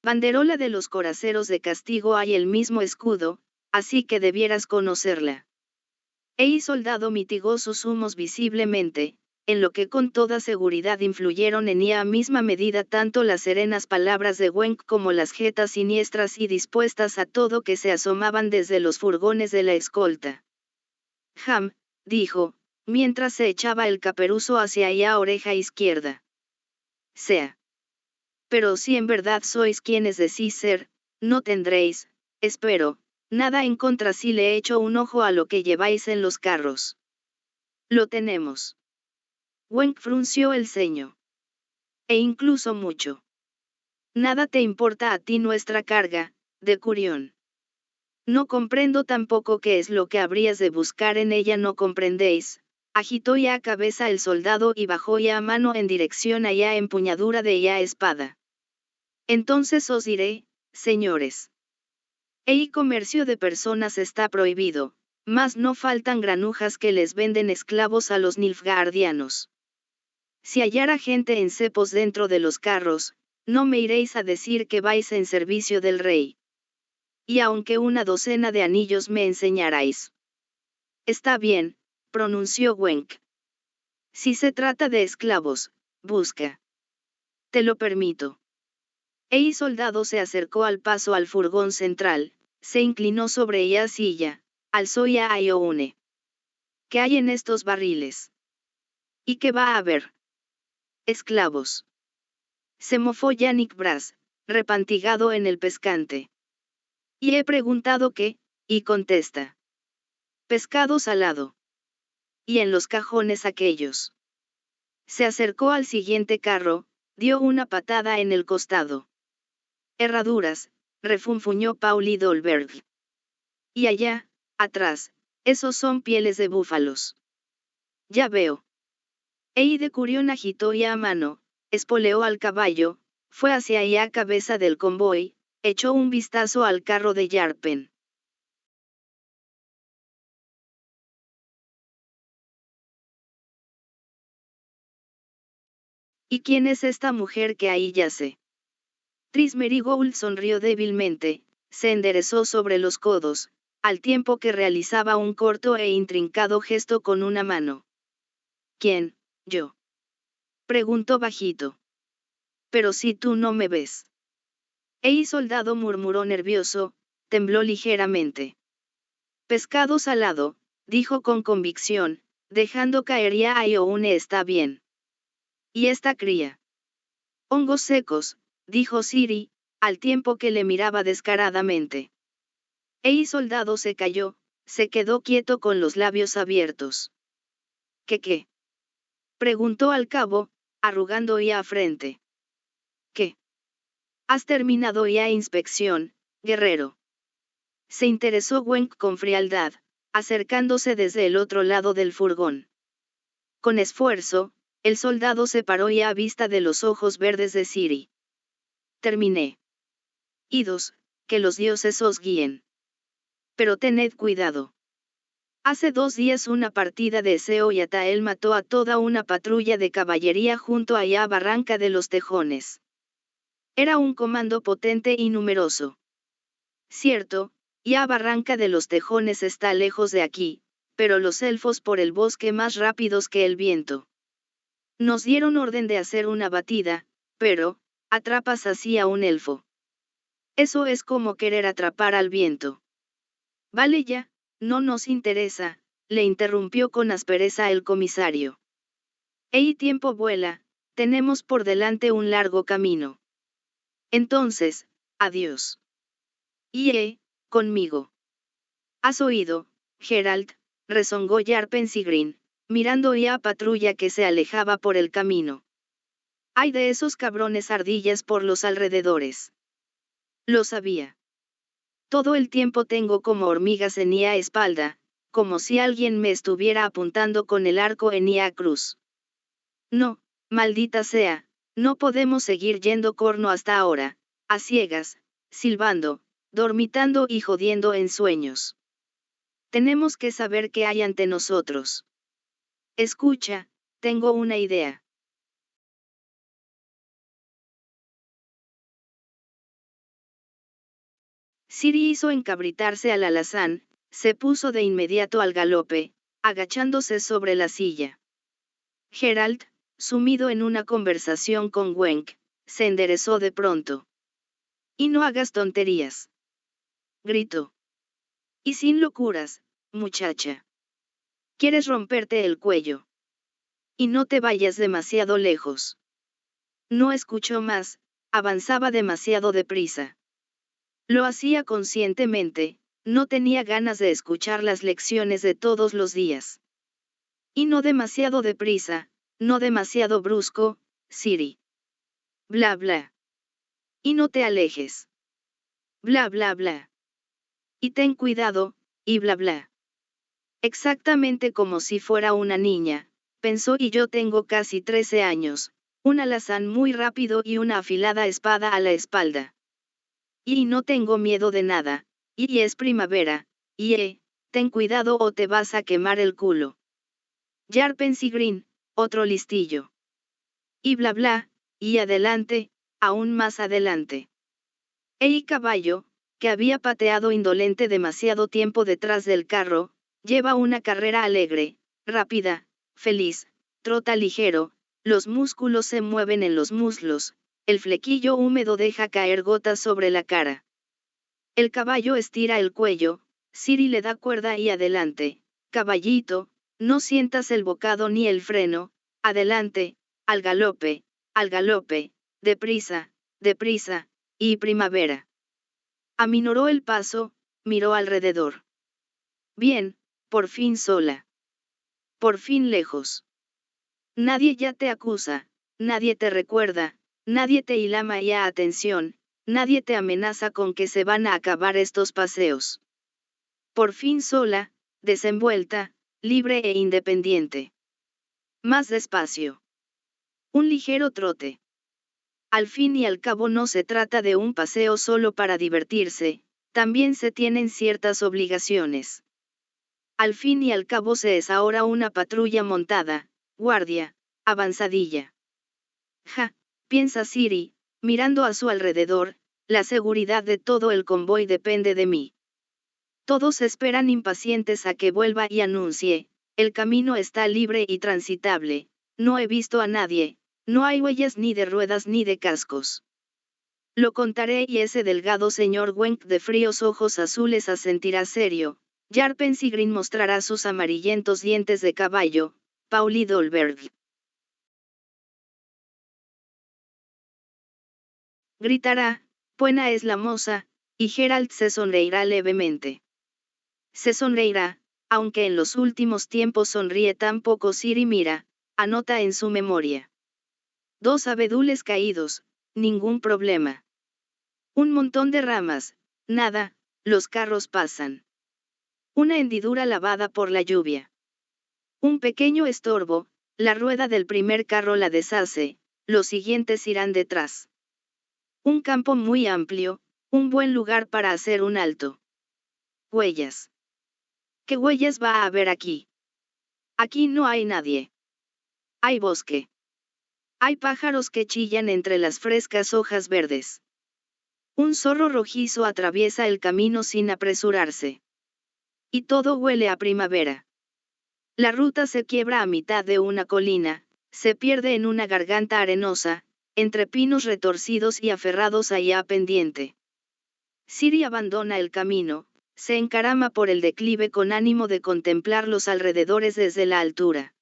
Banderola de los coraceros de castigo hay el mismo escudo, así que debieras conocerla. Soldado mitigó sus humos visiblemente, en lo que con toda seguridad influyeron en ella a misma medida tanto las serenas palabras de Wenk como las jetas siniestras y dispuestas a todo que se asomaban desde los furgones de la escolta. Ham, dijo, mientras se echaba el caperuzo hacia ella oreja izquierda. Sea. Pero si en verdad sois quienes decís ser, no tendréis, espero, nada en contra si le echo un ojo a lo que lleváis en los carros. Lo tenemos. Wenk frunció el ceño. E incluso mucho. Nada te importa a ti nuestra carga, decurión. No comprendo tampoco qué es lo que habrías de buscar en ella, no comprendéis. Agitó ya cabeza el soldado y bajó ya mano en dirección a ya empuñadura de ya espada. Entonces os diré, señores. Comercio de personas está prohibido, mas no faltan granujas que les venden esclavos a los nilfgaardianos. Si hallara gente en cepos dentro de los carros, no me iréis a decir que vais en servicio del rey. Y aunque una docena de anillos me enseñaráis. Está bien, pronunció Wenk. Si se trata de esclavos, busca. Te lo permito. Soldado se acercó al paso al furgón central, se inclinó sobre ella silla, alzó ya a Ioune. ¿Qué hay en estos barriles? ¿Y qué va a haber? Esclavos. Se mofó Yannick Brass, repantigado en el pescante. Y he preguntado qué, y contesta. Pescado salado. Y en los cajones aquellos. Se acercó al siguiente carro, dio una patada en el costado. Herraduras, refunfuñó Pauli Dolberg. Y allá, atrás, esos son pieles de búfalos. Ya veo. De Curión agitó ya a mano, espoleó al caballo, fue hacia allá cabeza del convoy, echó un vistazo al carro de Yarpen. ¿Y quién es esta mujer que ahí yace? Tris Merigold sonrió débilmente, se enderezó sobre los codos, al tiempo que realizaba un corto e intrincado gesto con una mano. ¿Quién, yo? Preguntó bajito. Pero si tú no me ves. Soldado murmuró nervioso, tembló ligeramente. Pescado salado, dijo con convicción, dejando caer ya a Ioune está bien. ¿Y esta cría? Hongos secos, dijo Siri, al tiempo que le miraba descaradamente. Soldado se calló, se quedó quieto con los labios abiertos. ¿Qué? Preguntó al cabo, arrugando ya frente. ¿Qué? ¿Has terminado ya inspección, guerrero? Se interesó Wenk con frialdad, acercándose desde el otro lado del furgón. Con esfuerzo, el soldado se paró ya a vista de los ojos verdes de Siri. Terminé. Idos, que los dioses os guíen. Pero tened cuidado. Hace 2 días una partida de Seo y Atael mató a toda una patrulla de caballería junto a la barranca de los Tejones. Era un comando potente y numeroso. Cierto, ya barranca de los Tejones está lejos de aquí, pero los elfos por el bosque más rápidos que el viento. Nos dieron orden de hacer una batida, pero, atrapas así a un elfo. Eso es como querer atrapar al viento. Vale ya, no nos interesa, le interrumpió con aspereza el comisario. Tiempo vuela, tenemos por delante un largo camino. Entonces, adiós. Conmigo. ¿Has oído, Geralt? Rezongó Yarpen Sigrin, mirando ya a patrulla que se alejaba por el camino. Hay de esos cabrones ardillas por los alrededores. Lo sabía. Todo el tiempo tengo como hormigas en la espalda, como si alguien me estuviera apuntando con el arco en la cruz. No, maldita sea, no podemos seguir yendo corno hasta ahora, a ciegas, silbando, dormitando y jodiendo en sueños. Tenemos que saber qué hay ante nosotros. Escucha, tengo una idea. Ciri hizo encabritarse al alazán, se puso de inmediato al galope, agachándose sobre la silla. Geralt, sumido en una conversación con Gwenk, se enderezó de pronto. Y no hagas tonterías. Gritó. Y sin locuras, muchacha. ¿Quieres romperte el cuello? Y no te vayas demasiado lejos. No escuchó más, avanzaba demasiado deprisa. Lo hacía conscientemente, no tenía ganas de escuchar las lecciones de todos los días. Y no demasiado deprisa, no demasiado brusco, Ciri. Bla bla. Y no te alejes. Bla bla bla. Y ten cuidado, y bla bla. Exactamente como si fuera una niña, pensó, y yo tengo casi 13 años, un alazán muy rápido y una afilada espada a la espalda. Y no tengo miedo de nada, y es primavera, y ten cuidado o te vas a quemar el culo. Jarpensy otro listillo. Y bla bla, y adelante, aún más adelante. Caballo, que había pateado indolente demasiado tiempo detrás del carro, lleva una carrera alegre, rápida, feliz, trota ligero, los músculos se mueven en los muslos, el flequillo húmedo deja caer gotas sobre la cara. El caballo estira el cuello, Ciri le da cuerda y adelante, caballito, no sientas el bocado ni el freno, adelante, al galope, deprisa, deprisa, y primavera. Aminoró el paso, miró alrededor. Bien, por fin sola. Por fin lejos. Nadie ya te acusa, nadie te recuerda, nadie te llama ya atención, nadie te amenaza con que se van a acabar estos paseos. Por fin sola, desenvuelta, libre e independiente. Más despacio. Un ligero trote. Al fin y al cabo no se trata de un paseo solo para divertirse, también se tienen ciertas obligaciones. Al fin y al cabo se es ahora una patrulla montada, guardia, avanzadilla. Ja, piensa Ciri, mirando a su alrededor, la seguridad de todo el convoy depende de mí. Todos esperan impacientes a que vuelva y anuncie, el camino está libre y transitable, no he visto a nadie, no hay huellas ni de ruedas ni de cascos. Lo contaré y ese delgado señor Gwenk de fríos ojos azules asentirá serio. Jarpensy mostrará sus amarillentos dientes de caballo, Pauli Dolberg. Gritará, buena es la moza, y Geralt se sonreirá levemente. Se sonreirá, aunque en los últimos tiempos sonríe tan poco. Ciri mira, anota en su memoria. 2 abedules caídos, ningún problema. Un montón de ramas, nada, los carros pasan. Una hendidura lavada por la lluvia. Un pequeño estorbo, la rueda del primer carro la deshace, los siguientes irán detrás. Un campo muy amplio, un buen lugar para hacer un alto. Huellas. ¿Qué huellas va a haber aquí? Aquí no hay nadie. Hay bosque. Hay pájaros que chillan entre las frescas hojas verdes. Un zorro rojizo atraviesa el camino sin apresurarse. Y todo huele a primavera. La ruta se quiebra a mitad de una colina, se pierde en una garganta arenosa, entre pinos retorcidos y aferrados allá pendiente. Ciri abandona el camino, se encarama por el declive con ánimo de contemplar los alrededores desde la altura.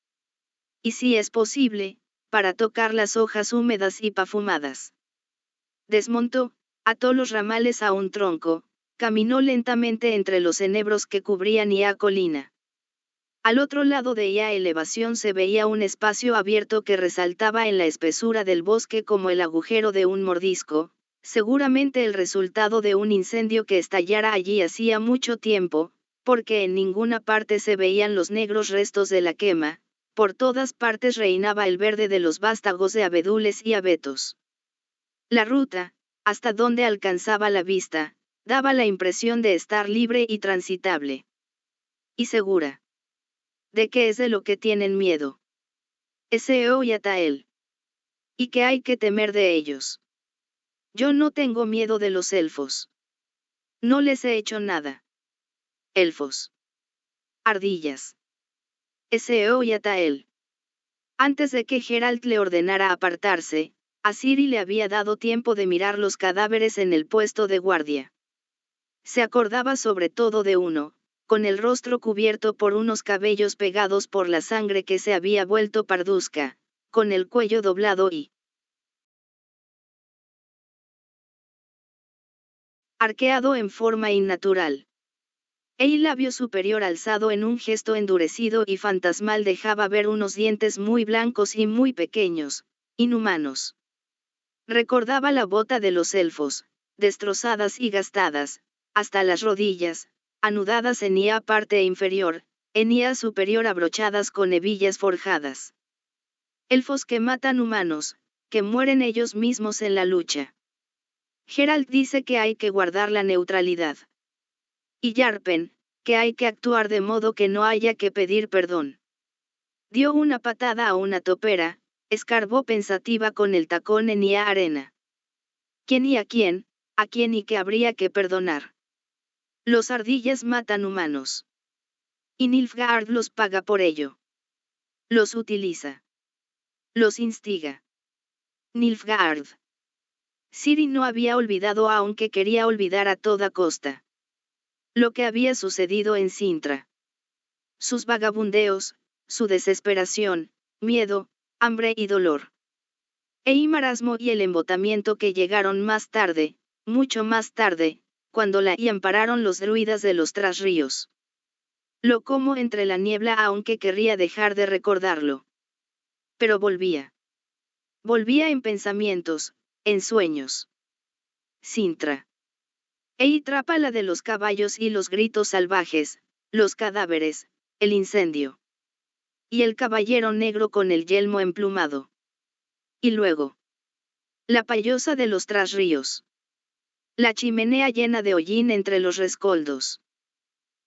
Y si es posible, para tocar las hojas húmedas y perfumadas. Desmontó, ató los ramales a un tronco, caminó lentamente entre los enebros que cubrían la colina. Al otro lado de la elevación se veía un espacio abierto que resaltaba en la espesura del bosque como el agujero de un mordisco, seguramente el resultado de un incendio que estallara allí hacía mucho tiempo, porque en ninguna parte se veían los negros restos de la quema, por todas partes reinaba el verde de los vástagos de abedules y abetos. La ruta, hasta donde alcanzaba la vista, daba la impresión de estar libre y transitable. Y segura. ¿De qué es de lo que tienen miedo? Eseo y Atael. ¿Y qué hay que temer de ellos? Yo no tengo miedo de los elfos. No les he hecho nada. Elfos. Ardillas. Eseo y Atael. Antes de que Geralt le ordenara apartarse, a Ciri le había dado tiempo de mirar los cadáveres en el puesto de guardia. Se acordaba sobre todo de uno, con el rostro cubierto por unos cabellos pegados por la sangre que se había vuelto parduzca, con el cuello doblado y arqueado en forma innatural. El labio superior alzado en un gesto endurecido y fantasmal dejaba ver unos dientes muy blancos y muy pequeños, inhumanos. Recordaba la bota de los elfos, destrozadas y gastadas, hasta las rodillas, anudadas en ia parte inferior, en ia superior abrochadas con hebillas forjadas. Elfos que matan humanos, que mueren ellos mismos en la lucha. Geralt dice que hay que guardar la neutralidad. Y Yarpen, que hay que actuar de modo que no haya que pedir perdón. Dio una patada a una topera, escarbó pensativa con el tacón en ia arena. ¿Quién y a quién y qué habría que perdonar? Los ardillas matan humanos. Y Nilfgaard los paga por ello. Los utiliza. Los instiga. Nilfgaard. Ciri no había olvidado aunque quería olvidar a toda costa lo que había sucedido en Cintra. Sus vagabundeos, su desesperación, miedo, hambre y dolor. Marasmo y el embotamiento que llegaron más tarde, mucho más tarde, cuando la ampararon los druidas de los trasríos. Lo como entre la niebla aunque querría dejar de recordarlo. Pero volvía. Volvía en pensamientos, en sueños. Cintra. Trapa la de los caballos y los gritos salvajes, los cadáveres, el incendio. Y el caballero negro con el yelmo emplumado. Y luego. La payosa de los trasríos. La chimenea llena de hollín entre los rescoldos.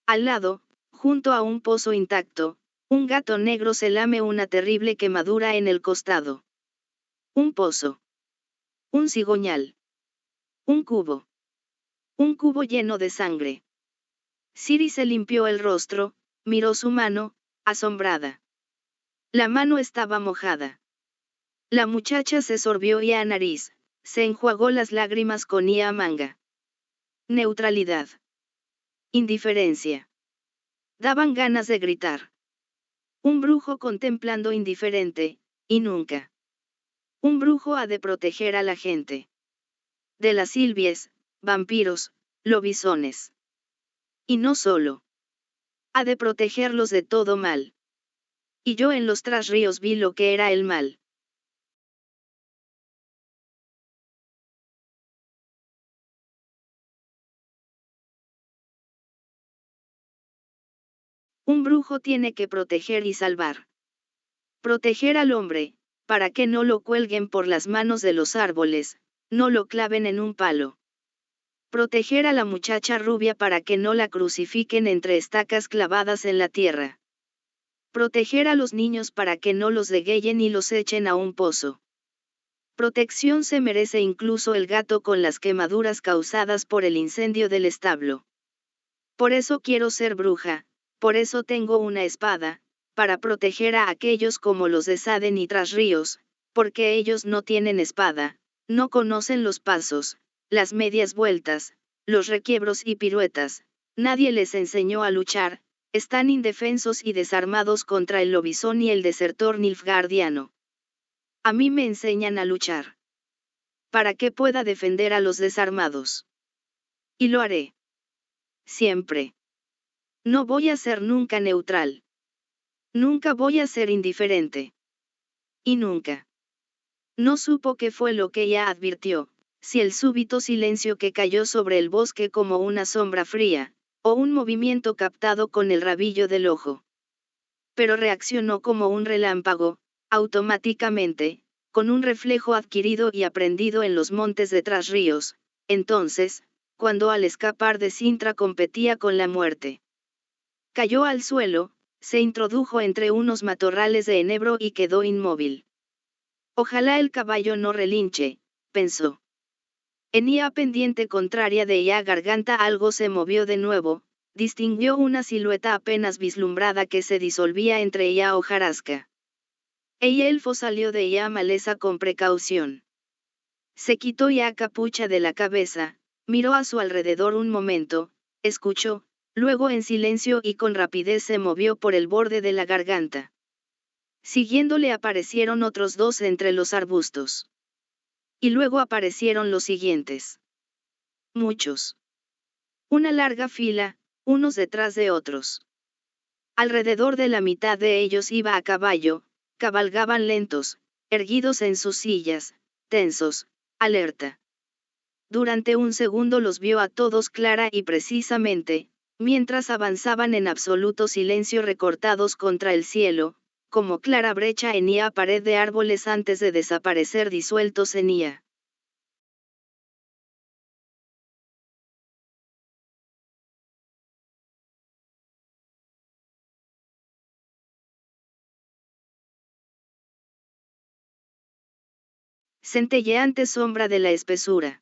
Al lado, junto a un pozo intacto, un gato negro se lame una terrible quemadura en el costado. Un pozo. Un cigoñal. Un cubo. Un cubo lleno de sangre. Ciri se limpió el rostro, miró su mano, asombrada. La mano estaba mojada. La muchacha se sorbió ia nariz, se enjuagó las lágrimas con ia manga. Neutralidad. Indiferencia. Daban ganas de gritar. Un brujo contemplando indiferente, y nunca. Un brujo ha de proteger a la gente. De las silvies, vampiros, lobisones. Y no solo. Ha de protegerlos de todo mal. Y yo en los trasríos vi lo que era el mal. Un brujo tiene que proteger y salvar. Proteger al hombre, para que no lo cuelguen por las manos de los árboles, no lo claven en un palo. Proteger a la muchacha rubia para que no la crucifiquen entre estacas clavadas en la tierra. Proteger a los niños para que no los degüellen y los echen a un pozo. Protección se merece incluso el gato con las quemaduras causadas por el incendio del establo. Por eso quiero ser bruja, por eso tengo una espada, para proteger a aquellos como los de Saden y Trasríos, porque ellos no tienen espada, no conocen los pasos, las medias vueltas, los requiebros y piruetas, nadie les enseñó a luchar, están indefensos y desarmados contra el lobizón y el desertor nilfgaardiano. A mí me enseñan a luchar. Para que pueda defender a los desarmados. Y lo haré. Siempre. No voy a ser nunca neutral. Nunca voy a ser indiferente. Y nunca. No supo qué fue lo que ella advirtió, si el súbito silencio que cayó sobre el bosque como una sombra fría, o un movimiento captado con el rabillo del ojo. Pero reaccionó como un relámpago, automáticamente, con un reflejo adquirido y aprendido en los montes de Trasríos, entonces, cuando al escapar de Cintra competía con la muerte. Cayó al suelo, se introdujo entre unos matorrales de enebro y quedó inmóvil. Ojalá el caballo no relinche, pensó. En Ia pendiente contraria de Ia garganta algo se movió de nuevo, distinguió una silueta apenas vislumbrada que se disolvía entre Ia hojarasca. El elfo salió de Ia maleza con precaución. Se quitó Ia capucha de la cabeza, miró a su alrededor un momento, escuchó, luego en silencio y con rapidez se movió por el borde de la garganta. Siguiéndole aparecieron otros dos entre los arbustos. Y luego aparecieron los siguientes. Muchos. Una larga fila, unos detrás de otros. Alrededor de la mitad de ellos iba a caballo, cabalgaban lentos, erguidos en sus sillas, tensos, alerta. Durante un segundo los vio a todos clara y precisamente, mientras avanzaban en absoluto silencio recortados contra el cielo, como clara brecha en Ia pared de árboles antes de desaparecer disueltos en Ia. Centelleante sombra de la espesura.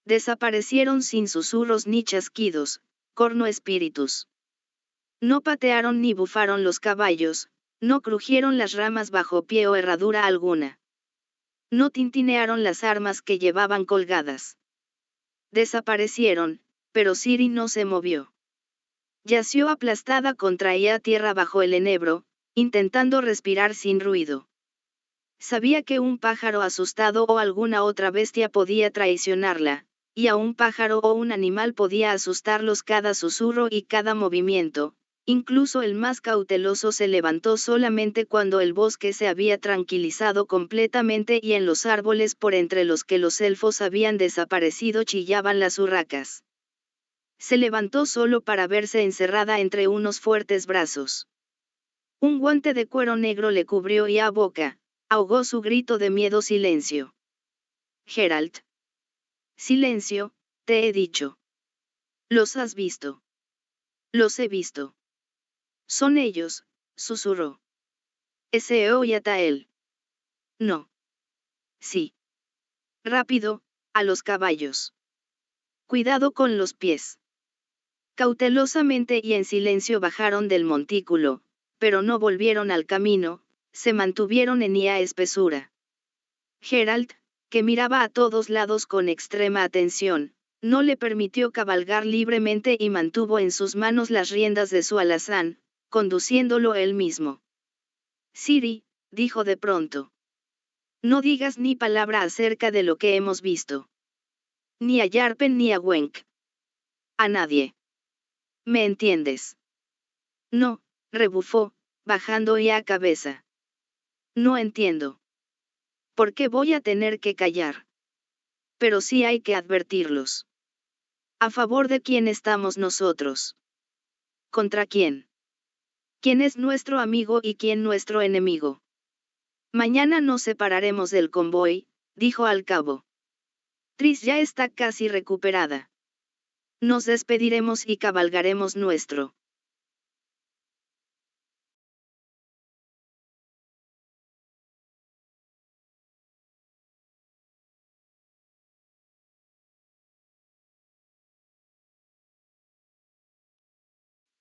Desaparecieron sin susurros ni chasquidos, corno espíritus. No patearon ni bufaron los caballos, no crujieron las ramas bajo pie o herradura alguna. No tintinearon las armas que llevaban colgadas. Desaparecieron, pero Ciri no se movió. Yació aplastada contra ella tierra bajo el enebro, intentando respirar sin ruido. Sabía que un pájaro asustado o alguna otra bestia podía traicionarla, y a un pájaro o un animal podía asustarlos cada susurro y cada movimiento. Incluso el más cauteloso se levantó solamente cuando el bosque se había tranquilizado completamente y en los árboles por entre los que los elfos habían desaparecido chillaban las urracas. Se levantó solo para verse encerrada entre unos fuertes brazos. Un guante de cuero negro le cubrió y a boca, ahogó su grito de miedo. Silencio. Geralt. Silencio, te he dicho. ¿Los has visto? Los he visto. Son ellos, susurró. Eseo y Atael. No. Sí. Rápido, a los caballos. Cuidado con los pies. Cautelosamente y en silencio bajaron del montículo, pero no volvieron al camino, se mantuvieron en Ia espesura. Geralt, que miraba a todos lados con extrema atención, no le permitió cabalgar libremente y mantuvo en sus manos las riendas de su alazán, conduciéndolo él mismo. Ciri, dijo de pronto. No digas ni palabra acerca de lo que hemos visto. Ni a Yarpen ni a Wenk. A nadie. ¿Me entiendes? No, rebufó, bajando ya cabeza. No entiendo. ¿Por qué voy a tener que callar? Pero sí hay que advertirlos. ¿A favor de quién estamos nosotros? ¿Contra quién? ¿Quién es nuestro amigo y quién nuestro enemigo? Mañana nos separaremos del convoy, dijo al cabo. Tris ya está casi recuperada. Nos despediremos y cabalgaremos nuestro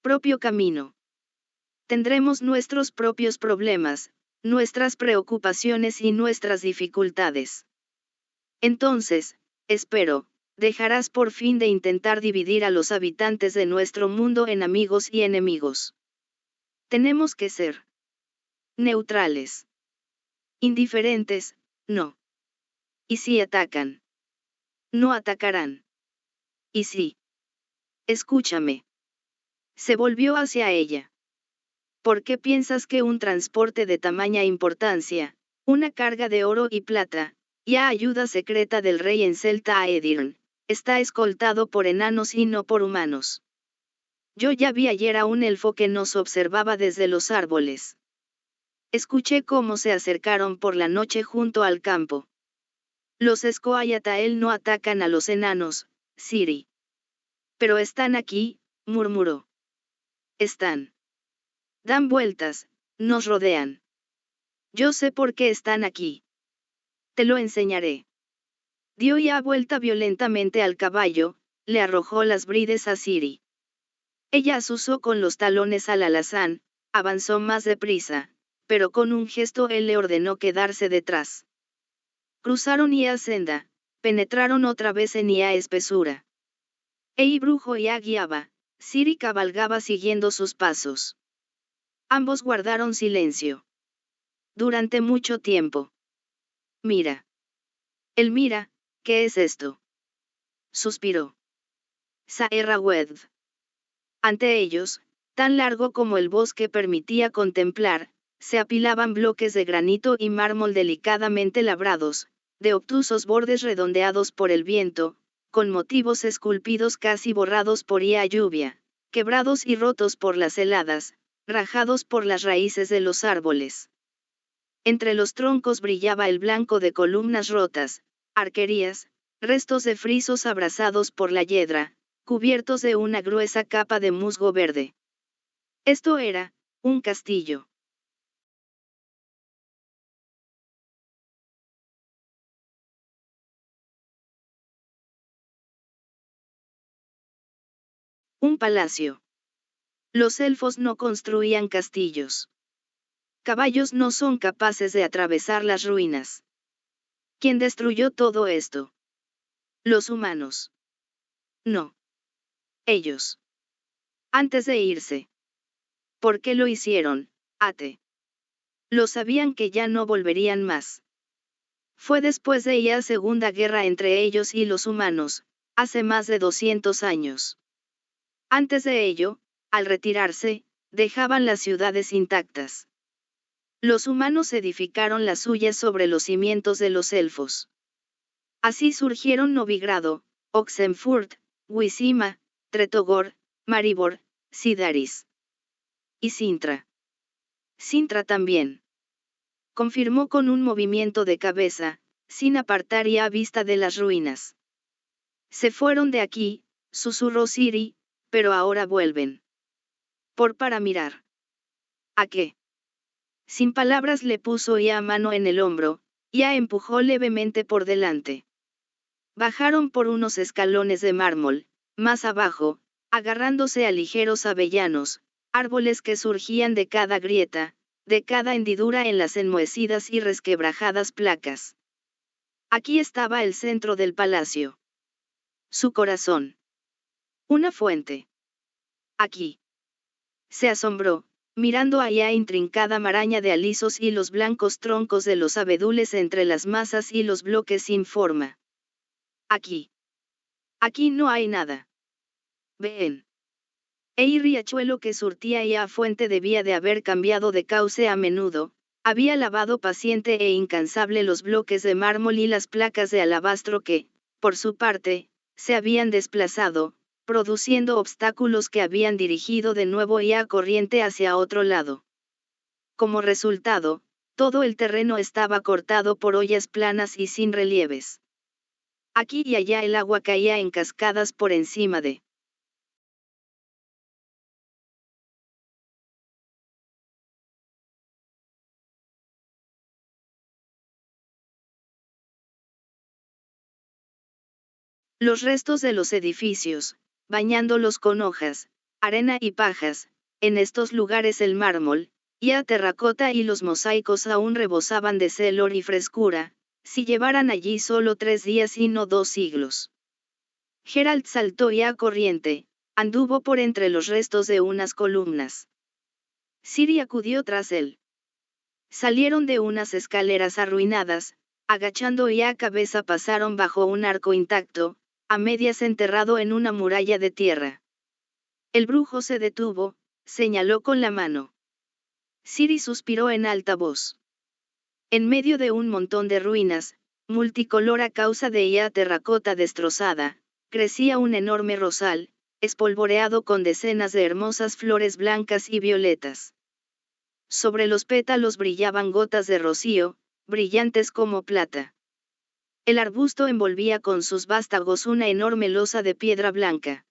propio camino. Tendremos nuestros propios problemas, nuestras preocupaciones y nuestras dificultades. Entonces, espero, dejarás por fin de intentar dividir a los habitantes de nuestro mundo en amigos y enemigos. Tenemos que ser neutrales. Indiferentes, no. ¿Y si atacan? No atacarán. ¿Y si? Escúchame. Se volvió hacia ella. ¿Por qué piensas que un transporte de tamaña importancia, una carga de oro y plata, y a ayuda secreta del rey en Celta a Edirn, está escoltado por enanos y no por humanos? Yo ya vi ayer a un elfo que nos observaba desde los árboles. Escuché cómo se acercaron por la noche junto al campo. Los Scoia'tael no atacan a los enanos, Ciri. Pero están aquí, murmuró. Están. Dan vueltas, nos rodean. Yo sé por qué están aquí. Te lo enseñaré. Dio ya vuelta violentamente al caballo, le arrojó las brides a Ciri. Ella asusó con los talones al alazán, avanzó más deprisa, pero con un gesto él le ordenó quedarse detrás. Cruzaron Ia senda, penetraron otra vez en Ia espesura. Brujo ya guiaba, Ciri cabalgaba siguiendo sus pasos. Ambos guardaron silencio. Durante mucho tiempo. Mira. Él mira, ¿qué es esto? Suspiró. Saerrawedd. Ante ellos, tan largo como el bosque permitía contemplar, se apilaban bloques de granito y mármol delicadamente labrados, de obtusos bordes redondeados por el viento, con motivos esculpidos casi borrados por la lluvia, quebrados y rotos por las heladas, rajados por las raíces de los árboles. Entre los troncos brillaba el blanco de columnas rotas, arquerías, restos de frisos abrasados por la hiedra, cubiertos de una gruesa capa de musgo verde. Esto era, un castillo. Un palacio. Los elfos no construían castillos. Caballos no son capaces de atravesar las ruinas. ¿Quién destruyó todo esto? Los humanos. No. Ellos. Antes de irse. ¿Por qué lo hicieron, Ate? Lo sabían que ya no volverían más. Fue después de la Segunda Guerra entre ellos y los humanos, hace más de 200 años. Antes de ello, al retirarse, dejaban las ciudades intactas. Los humanos edificaron las suyas sobre los cimientos de los elfos. Así surgieron Novigrado, Oxenfurt, Wissima, Tretogor, Maribor, Sidaris. Y Sintra. Sintra también. Confirmó con un movimiento de cabeza, sin apartar ya vista de las ruinas. Se fueron de aquí, susurró Ciri, pero ahora vuelven. Para mirar. ¿A qué? Sin palabras le puso ya mano en el hombro, ya empujó levemente por delante. Bajaron por unos escalones de mármol, más abajo, agarrándose a ligeros avellanos, árboles que surgían de cada grieta, de cada hendidura en las enmohecidas y resquebrajadas placas. Aquí estaba el centro del palacio. Su corazón. Una fuente. Aquí. Se asombró, mirando allá intrincada maraña de alisos y los blancos troncos de los abedules entre las masas y los bloques sin forma. Aquí. Aquí no hay nada. Ven. El riachuelo que surtía ya fuente debía de haber cambiado de cauce a menudo, había lavado paciente e incansable los bloques de mármol y las placas de alabastro que, por su parte, se habían desplazado, produciendo obstáculos que habían dirigido de nuevo ya corriente hacia otro lado. Como resultado, todo el terreno estaba cortado por hoyas planas y sin relieves. Aquí y allá el agua caía en cascadas por encima de los restos de los edificios, bañándolos con hojas, arena y pajas. En estos lugares el mármol, ya terracota y los mosaicos aún rebosaban de celor y frescura, si llevaran allí solo 3 días y no 2 siglos. Geralt saltó ya corriente, anduvo por entre los restos de unas columnas. Ciri acudió tras él. Salieron de unas escaleras arruinadas, agachando ya cabeza pasaron bajo un arco intacto, a medias enterrado en una muralla de tierra. El brujo se detuvo, señaló con la mano. Ciri suspiró en alta voz. En medio de un montón de ruinas, multicolor a causa de ella terracota destrozada, crecía un enorme rosal, espolvoreado con decenas de hermosas flores blancas y violetas. Sobre los pétalos brillaban gotas de rocío, brillantes como plata. El arbusto envolvía con sus vástagos una enorme losa de piedra blanca.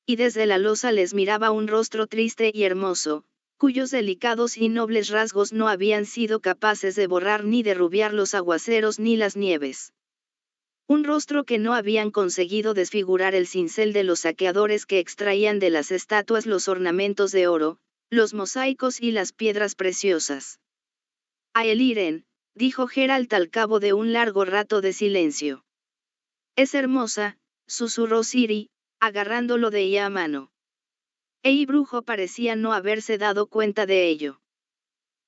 Y desde la losa les miraba un rostro triste y hermoso, cuyos delicados y nobles rasgos no habían sido capaces de borrar ni derrubiar los aguaceros ni las nieves. Un rostro que no habían conseguido desfigurar el cincel de los saqueadores que extraían de las estatuas los ornamentos de oro, los mosaicos y las piedras preciosas. A Eliren, dijo Geralt al cabo de un largo rato de silencio. Es hermosa, susurró Ciri, agarrándolo de ella a mano. Brujo parecía no haberse dado cuenta de ello.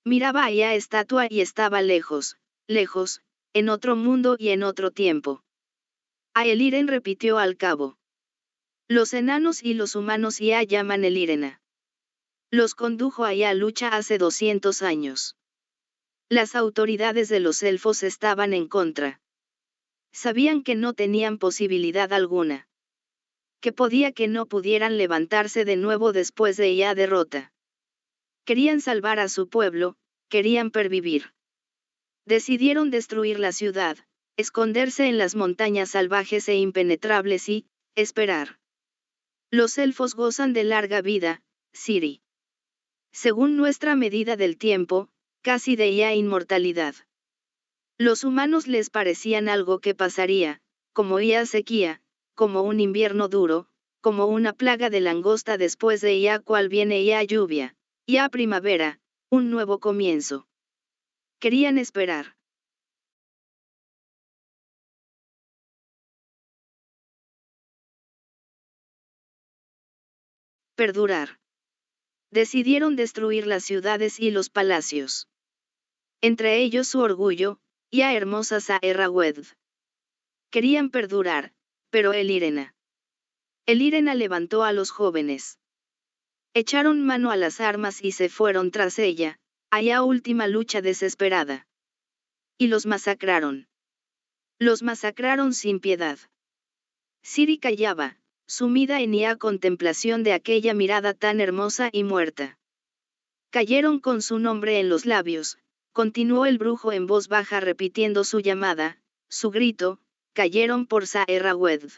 Miraba a ella estatua y estaba lejos, lejos, en otro mundo y en otro tiempo. A Eliren repitió al cabo. Los enanos y los humanos ya llaman Elirena. Los condujo allá a lucha hace 200 años. Las autoridades de los elfos estaban en contra. Sabían que no tenían posibilidad alguna. Que podía que no pudieran levantarse de nuevo después de ella derrota. Querían salvar a su pueblo, querían pervivir. Decidieron destruir la ciudad, esconderse en las montañas salvajes e impenetrables y, esperar. Los elfos gozan de larga vida, Ciri. Según nuestra medida del tiempo, casi de ya inmortalidad. Los humanos les parecían algo que pasaría, como ya sequía, como un invierno duro, como una plaga de langosta después de ya cual viene ya lluvia, ya primavera, un nuevo comienzo. Querían esperar. Perdurar. Decidieron destruir las ciudades y los palacios. Entre ellos su orgullo, ya hermosa Saerrawedd. Querían perdurar, pero Elirena levantó a los jóvenes. Echaron mano a las armas y se fueron tras ella, allá última lucha desesperada. Y los masacraron. Los masacraron sin piedad. Ciri callaba, sumida en ya contemplación de aquella mirada tan hermosa y muerta. Cayeron con su nombre en los labios, continuó el brujo en voz baja repitiendo su llamada, su grito, cayeron por Saerrawedd.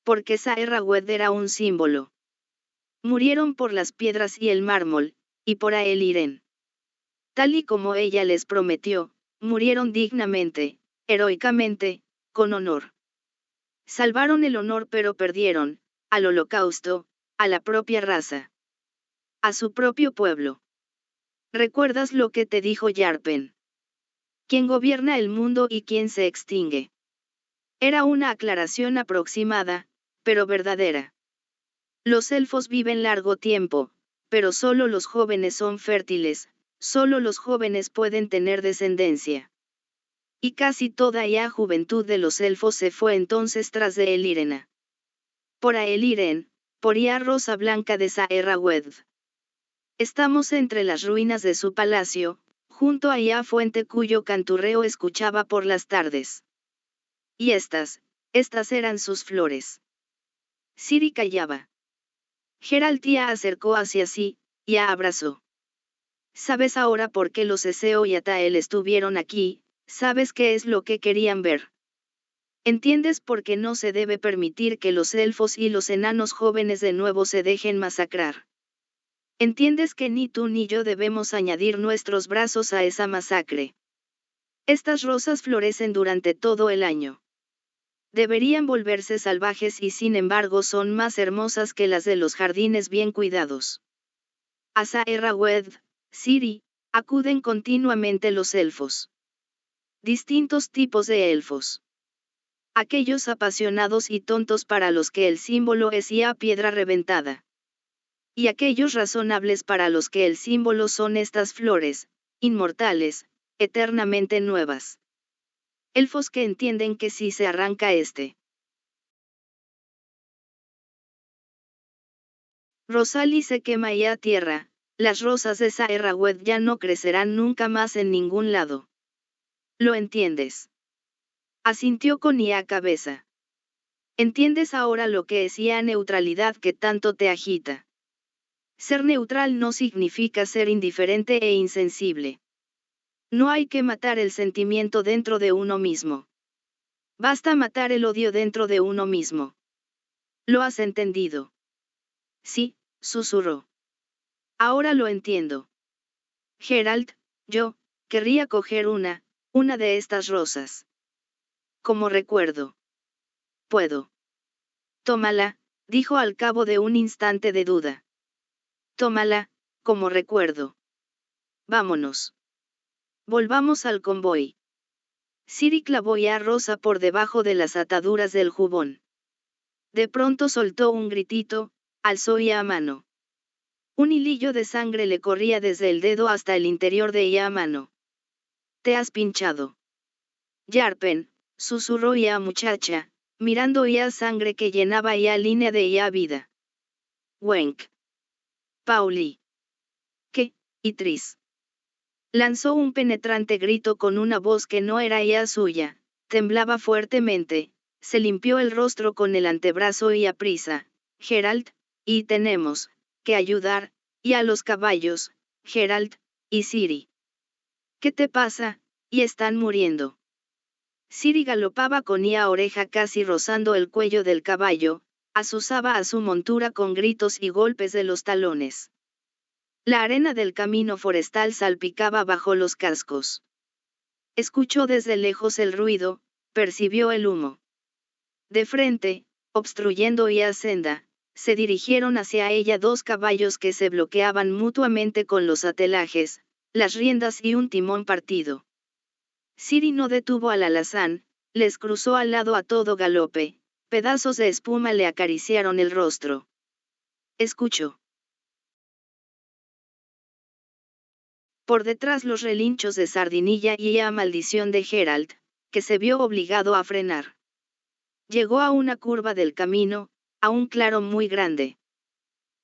Porque Saerrawedd era un símbolo. Murieron por las piedras y el mármol, y por Aeliren. Tal y como ella les prometió, murieron dignamente, heroicamente, con honor. Salvaron el honor pero perdieron, al holocausto, a la propia raza. A su propio pueblo. ¿Recuerdas lo que te dijo Yarpen? ¿Quién gobierna el mundo y quién se extingue? Era una aclaración aproximada, pero verdadera. Los elfos viven largo tiempo, pero solo los jóvenes son fértiles, solo los jóvenes pueden tener descendencia. Y casi toda la juventud de los elfos se fue entonces tras de Elirena. Por Aeliren, por ya Rosa Blanca de Saerrawedd. Estamos entre las ruinas de su palacio, junto a ya fuente cuyo canturreo escuchaba por las tardes. Y estas eran sus flores. Ciri callaba. Geralt ya acercó hacia sí, ya abrazó. ¿Sabes ahora por qué los Eseo y Atael estuvieron aquí? ¿Sabes qué es lo que querían ver? ¿Entiendes por qué no se debe permitir que los elfos y los enanos jóvenes de nuevo se dejen masacrar? ¿Entiendes que ni tú ni yo debemos añadir nuestros brazos a esa masacre? Estas rosas florecen durante todo el año. Deberían volverse salvajes y sin embargo son más hermosas que las de los jardines bien cuidados. A Saerrawedd, Ciri, acuden continuamente los elfos. Distintos tipos de elfos. Aquellos apasionados y tontos para los que el símbolo es ya piedra reventada. Y aquellos razonables para los que el símbolo son estas flores, inmortales, eternamente nuevas. Elfos que entienden que si se arranca rosal y se quema ya tierra, las rosas de Saerrawedd ya no crecerán nunca más en ningún lado. ¿Lo entiendes? Asintió con ya cabeza. ¿Entiendes ahora lo que es ya neutralidad que tanto te agita? Ser neutral no significa ser indiferente e insensible. No hay que matar el sentimiento dentro de uno mismo. Basta matar el odio dentro de uno mismo. ¿Lo has entendido? Sí, susurró. Ahora lo entiendo. Geralt, yo, querría coger una de estas rosas. como recuerdo. Puedo. Tómala, dijo al cabo de un instante de duda. Tómala, como recuerdo. Vámonos. Volvamos al convoy. Ciri clavó ya a Rosa por debajo de las ataduras del jubón. De pronto soltó un gritito, alzó ya a mano. Un hilillo de sangre le corría desde el dedo hasta el interior de ella a mano. ¿Te has pinchado? Yarpen, susurró ya muchacha, mirando ya sangre que llenaba ya línea de ya vida. Wenk. Pauli. ¿Qué, Itris? Lanzó un penetrante grito con una voz que no era ya suya, temblaba fuertemente, se limpió el rostro con el antebrazo y aprisa. Geralt, y tenemos que ayudar, y a los caballos, Geralt, y Ciri. ¿Qué te pasa? Y están muriendo. Ciri galopaba con ia oreja casi rozando el cuello del caballo, azuzaba a su montura con gritos y golpes de los talones. La arena del camino forestal salpicaba bajo los cascos. Escuchó desde lejos el ruido, percibió el humo. De frente, obstruyendo ia senda, se dirigieron hacia ella dos caballos que se bloqueaban mutuamente con los atelajes, las riendas y un timón partido. Ciri no detuvo al alazán, les cruzó al lado a todo galope, pedazos de espuma le acariciaron el rostro. Escuchó. Por detrás los relinchos de Sardinilla y la maldición de Geralt, que se vio obligado a frenar. Llegó a una curva del camino, a un claro muy grande.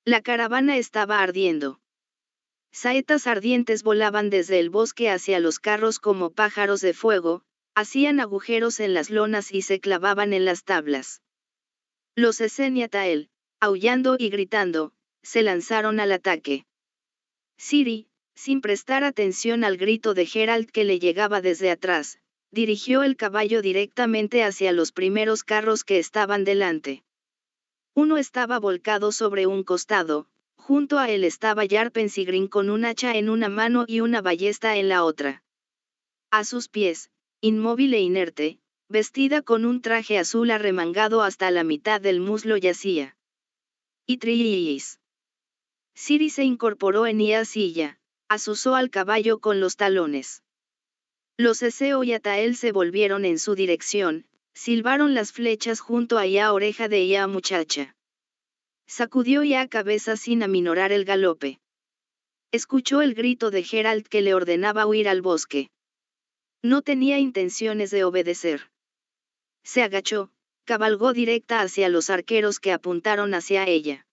La caravana estaba ardiendo. Saetas ardientes volaban desde el bosque hacia los carros como pájaros de fuego, hacían agujeros en las lonas y se clavaban en las tablas. Los Eseniatael, aullando y gritando, se lanzaron al ataque. Ciri, sin prestar atención al grito de Geralt que le llegaba desde atrás, dirigió el caballo directamente hacia los primeros carros que estaban delante. Uno estaba volcado sobre un costado, junto a él estaba Yarpen Sigrin con un hacha en una mano y una ballesta en la otra. A sus pies, inmóvil e inerte, vestida con un traje azul arremangado hasta la mitad del muslo yacía. Itris. Ciri se incorporó en la silla, azuzó al caballo con los talones. Los Eseo y Atael se volvieron en su dirección, silbaron las flechas junto a la oreja de la muchacha. Sacudió ya cabeza sin aminorar el galope. Escuchó el grito de Geralt que le ordenaba huir al bosque. No tenía intenciones de obedecer. Se agachó, cabalgó directa hacia los arqueros que apuntaron hacia ella.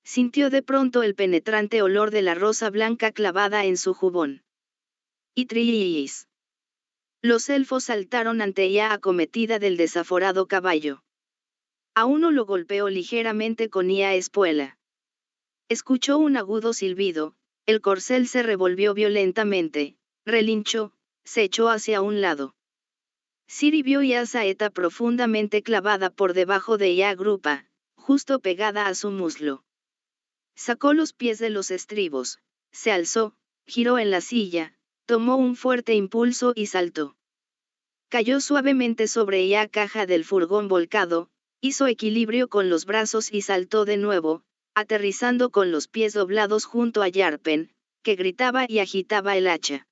Sintió de pronto el penetrante olor de la rosa blanca clavada en su jubón. Itris. Los elfos saltaron ante ella acometida del desaforado caballo. A uno lo golpeó ligeramente con la espuela. Escuchó un agudo silbido, el corcel se revolvió violentamente, relinchó, se echó hacia un lado. Ciri vio ya saeta profundamente clavada por debajo de ya grupa, justo pegada a su muslo. Sacó los pies de los estribos, se alzó, giró en la silla, tomó un fuerte impulso y saltó. Cayó suavemente sobre la caja del furgón volcado, hizo equilibrio con los brazos y saltó de nuevo, aterrizando con los pies doblados junto a Yarpen, que gritaba y agitaba el hacha.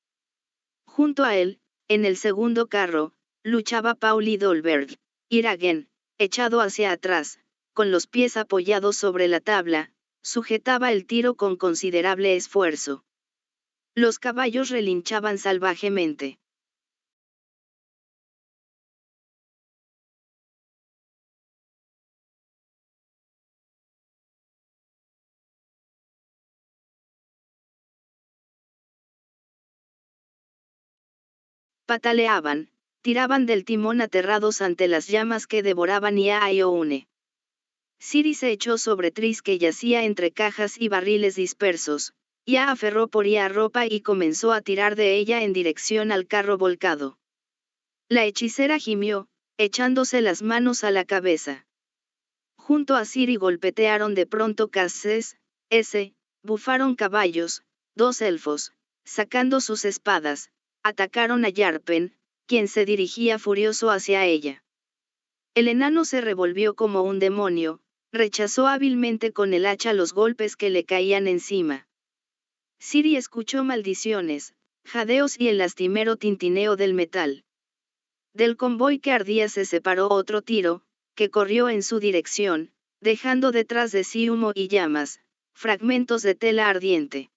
Junto a él, en el segundo carro, luchaba Pauli Dolberg, Iragen, echado hacia atrás, con los pies apoyados sobre la tabla, sujetaba el tiro con considerable esfuerzo. Los caballos relinchaban salvajemente. Pataleaban, tiraban del timón aterrados ante las llamas que devoraban a Ioune. Ciri se echó sobre Tris que yacía entre cajas y barriles dispersos, ya aferró por ya ropa y comenzó a tirar de ella en dirección al carro volcado. La hechicera gimió, echándose las manos a la cabeza. Junto a Ciri golpetearon de pronto casses, bufaron caballos, dos elfos, sacando sus espadas, atacaron a Yarpen, quien se dirigía furioso hacia ella. El enano se revolvió como un demonio, rechazó hábilmente con el hacha los golpes que le caían encima. Ciri escuchó maldiciones, jadeos y el lastimero tintineo del metal. Del convoy que ardía se separó otro tiro, que corrió en su dirección, dejando detrás de sí humo y llamas, fragmentos de tela ardiente.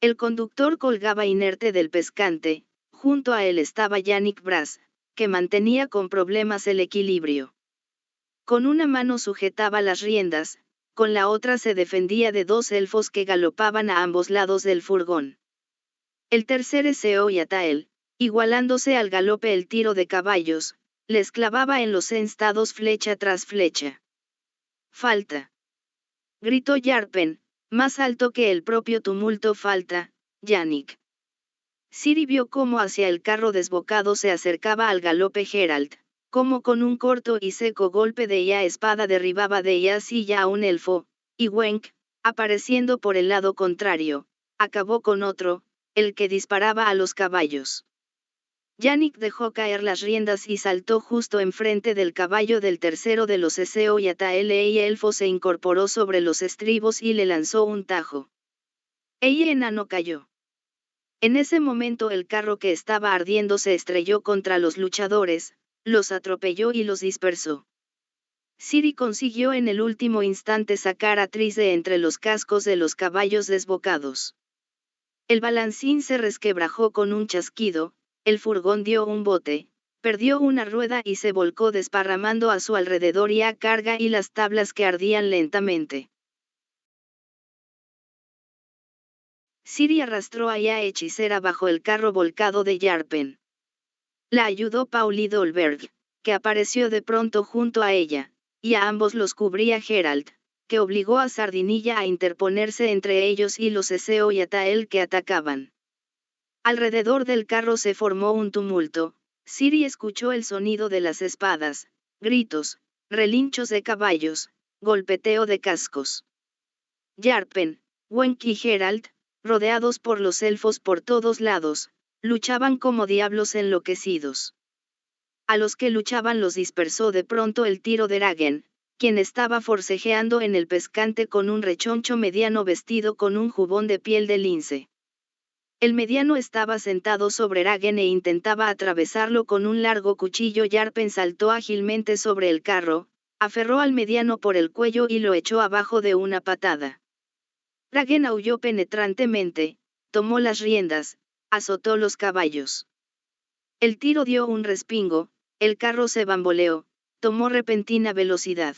El conductor colgaba inerte del pescante, junto a él estaba Yannick Brass, que mantenía con problemas el equilibrio. Con una mano sujetaba las riendas, con la otra se defendía de dos elfos que galopaban a ambos lados del furgón. El tercer Eseo y Atael, igualándose al galope el tiro de caballos, les clavaba en los enstados flecha tras flecha. «Falta», gritó Yarpen, más alto que el propio tumulto. «Falta, Yannick». Ciri vio cómo hacia el carro desbocado se acercaba al galope Geralt, como con un corto y seco golpe de ya espada derribaba de ella silla a un elfo, y Wenk, apareciendo por el lado contrario, acabó con otro, el que disparaba a los caballos. Yannick dejó caer las riendas y saltó justo enfrente del caballo del tercero de los Eseo y Atael y elfo se incorporó sobre los estribos y le lanzó un tajo. El enano cayó. En ese momento el carro que estaba ardiendo se estrelló contra los luchadores, los atropelló y los dispersó. Ciri consiguió en el último instante sacar a Tris de entre los cascos de los caballos desbocados. El balancín se resquebrajó con un chasquido, el furgón dio un bote, perdió una rueda y se volcó desparramando a su alrededor ya carga y las tablas que ardían lentamente. Ciri arrastró a ya hechicera bajo el carro volcado de Yarpen. La ayudó Pauli Dolberg, que apareció de pronto junto a ella, y a ambos los cubría Geralt, que obligó a Sardinilla a interponerse entre ellos y los Eseo y Atael que atacaban. Alrededor del carro se formó un tumulto. Ciri escuchó el sonido de las espadas, gritos, relinchos de caballos, golpeteo de cascos. Yarpen, Wenk y Geralt, rodeados por los elfos por todos lados, luchaban como diablos enloquecidos. A los que luchaban los dispersó de pronto el tiro de Ragen, quien estaba forcejeando en el pescante con un rechoncho mediano vestido con un jubón de piel de lince. El mediano estaba sentado sobre Ragen e intentaba atravesarlo con un largo cuchillo. Yarpen saltó ágilmente sobre el carro, aferró al mediano por el cuello y lo echó abajo de una patada. Ragen aulló penetrantemente, tomó las riendas, azotó los caballos. El tiro dio un respingo, el carro se bamboleó, tomó repentina velocidad.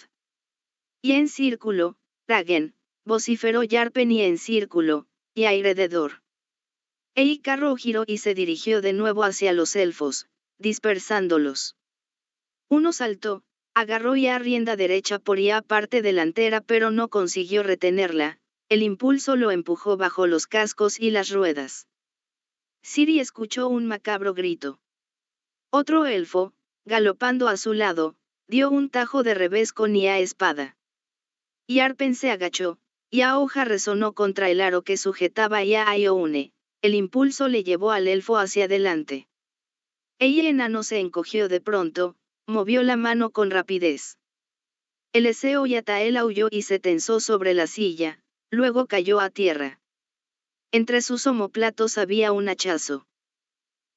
Y en círculo, Ragen, vociferó Yarpen, y en círculo, y alrededor. El carro giró y se dirigió de nuevo hacia los elfos, dispersándolos. Uno saltó, agarró ya rienda derecha por ya parte delantera pero no consiguió retenerla, el impulso lo empujó bajo los cascos y las ruedas. Ciri escuchó un macabro grito. Otro elfo, galopando a su lado, dio un tajo de revés con ya espada. Yarpen se agachó, y a hoja resonó contra el aro que sujetaba ya a Ioune, el impulso le llevó al elfo hacia adelante. El enano se encogió de pronto, movió la mano con rapidez. El Eseo y Atael aulló y se tensó sobre la silla, luego cayó a tierra. Entre sus omóplatos había un hachazo.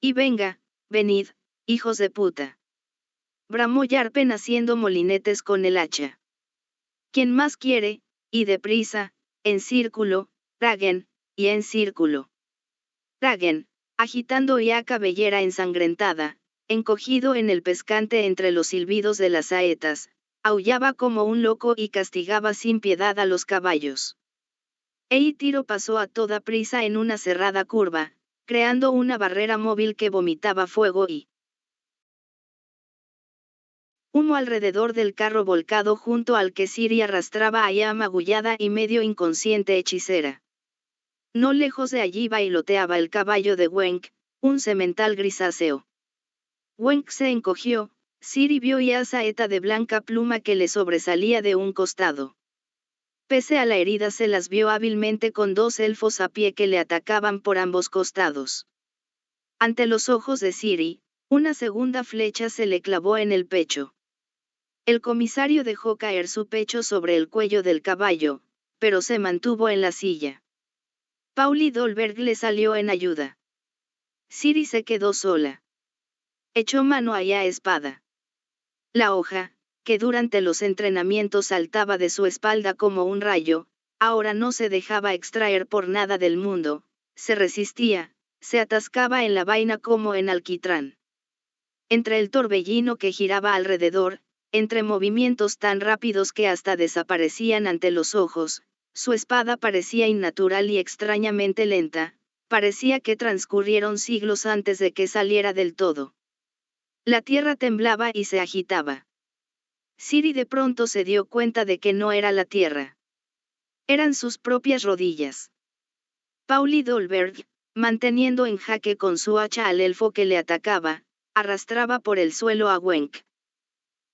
Y venga, venid, hijos de puta. Bramó Yarpen haciendo molinetes con el hacha. ¿Quién más quiere? Y deprisa, en círculo, Ragen, y en círculo. Ragen, agitando ya cabellera ensangrentada, encogido en el pescante entre los silbidos de las saetas, aullaba como un loco y castigaba sin piedad a los caballos. Tiro pasó a toda prisa en una cerrada curva, creando una barrera móvil que vomitaba fuego y humo alrededor del carro volcado junto al que Ciri arrastraba a ya magullada y medio inconsciente hechicera. No lejos de allí bailoteaba el caballo de Wenk, un semental grisáceo. Wenk se encogió, Ciri vio ya saeta de blanca pluma que le sobresalía de un costado. Pese a la herida se las vio hábilmente con dos elfos a pie que le atacaban por ambos costados. Ante los ojos de Ciri, Una segunda flecha se le clavó en el pecho. El comisario dejó caer su pecho sobre el cuello del caballo, pero se mantuvo en la silla. Pauli Dolberg le salió en ayuda. Ciri se quedó sola. Echó mano a la espada. La hoja, que durante los entrenamientos saltaba de su espalda como un rayo, ahora no se dejaba extraer por nada del mundo, se resistía, se atascaba en la vaina como en alquitrán. Entre el torbellino que giraba alrededor, entre movimientos tan rápidos que hasta desaparecían ante los ojos, su espada parecía innatural y extrañamente lenta, parecía que transcurrieron siglos antes de que saliera del todo. La tierra temblaba y se agitaba. Ciri de pronto se dio cuenta de que no era la tierra. Eran sus propias rodillas. Pauli Dolberg, manteniendo en jaque con su hacha al elfo que le atacaba, arrastraba por el suelo a Gwenk.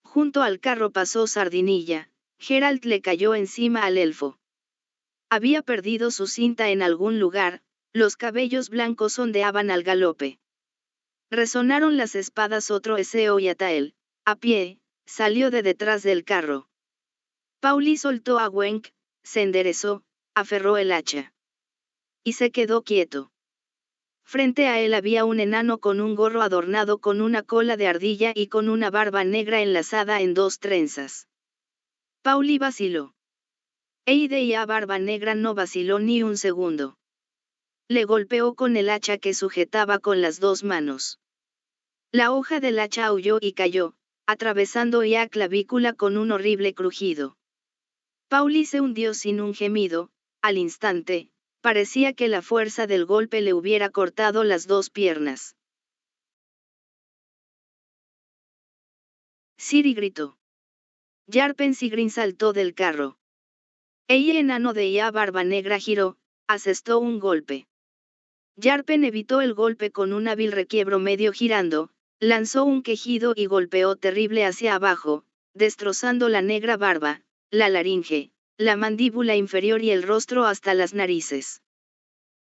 Junto al carro pasó Sardinilla, Geralt le cayó encima al elfo. Había perdido su cinta en algún lugar, los cabellos blancos ondeaban al galope. Resonaron las espadas otro Eseo y Atael, a pie, salió de detrás del carro. Pauli soltó a Gwenk, se enderezó, aferró el hacha. Y se quedó quieto. Frente a él había un enano con un gorro adornado con una cola de ardilla y con una barba negra enlazada en dos trenzas. Pauli vaciló. Eide y a Barba Negra no vaciló ni un segundo. Le golpeó con el hacha que sujetaba con las dos manos. La hoja del hacha aulló y cayó, atravesando la clavícula con un horrible crujido. Pauli se hundió sin un gemido, al instante, parecía que la fuerza del golpe le hubiera cortado las dos piernas. Ciri gritó. Jarpen Sigrin saltó del carro. El enano de ya Barba Negra giró, asestó un golpe. Jarpen evitó el golpe con un hábil requiebro medio girando, lanzó un quejido y golpeó terrible hacia abajo, destrozando la negra barba, la laringe, la mandíbula inferior y el rostro hasta las narices.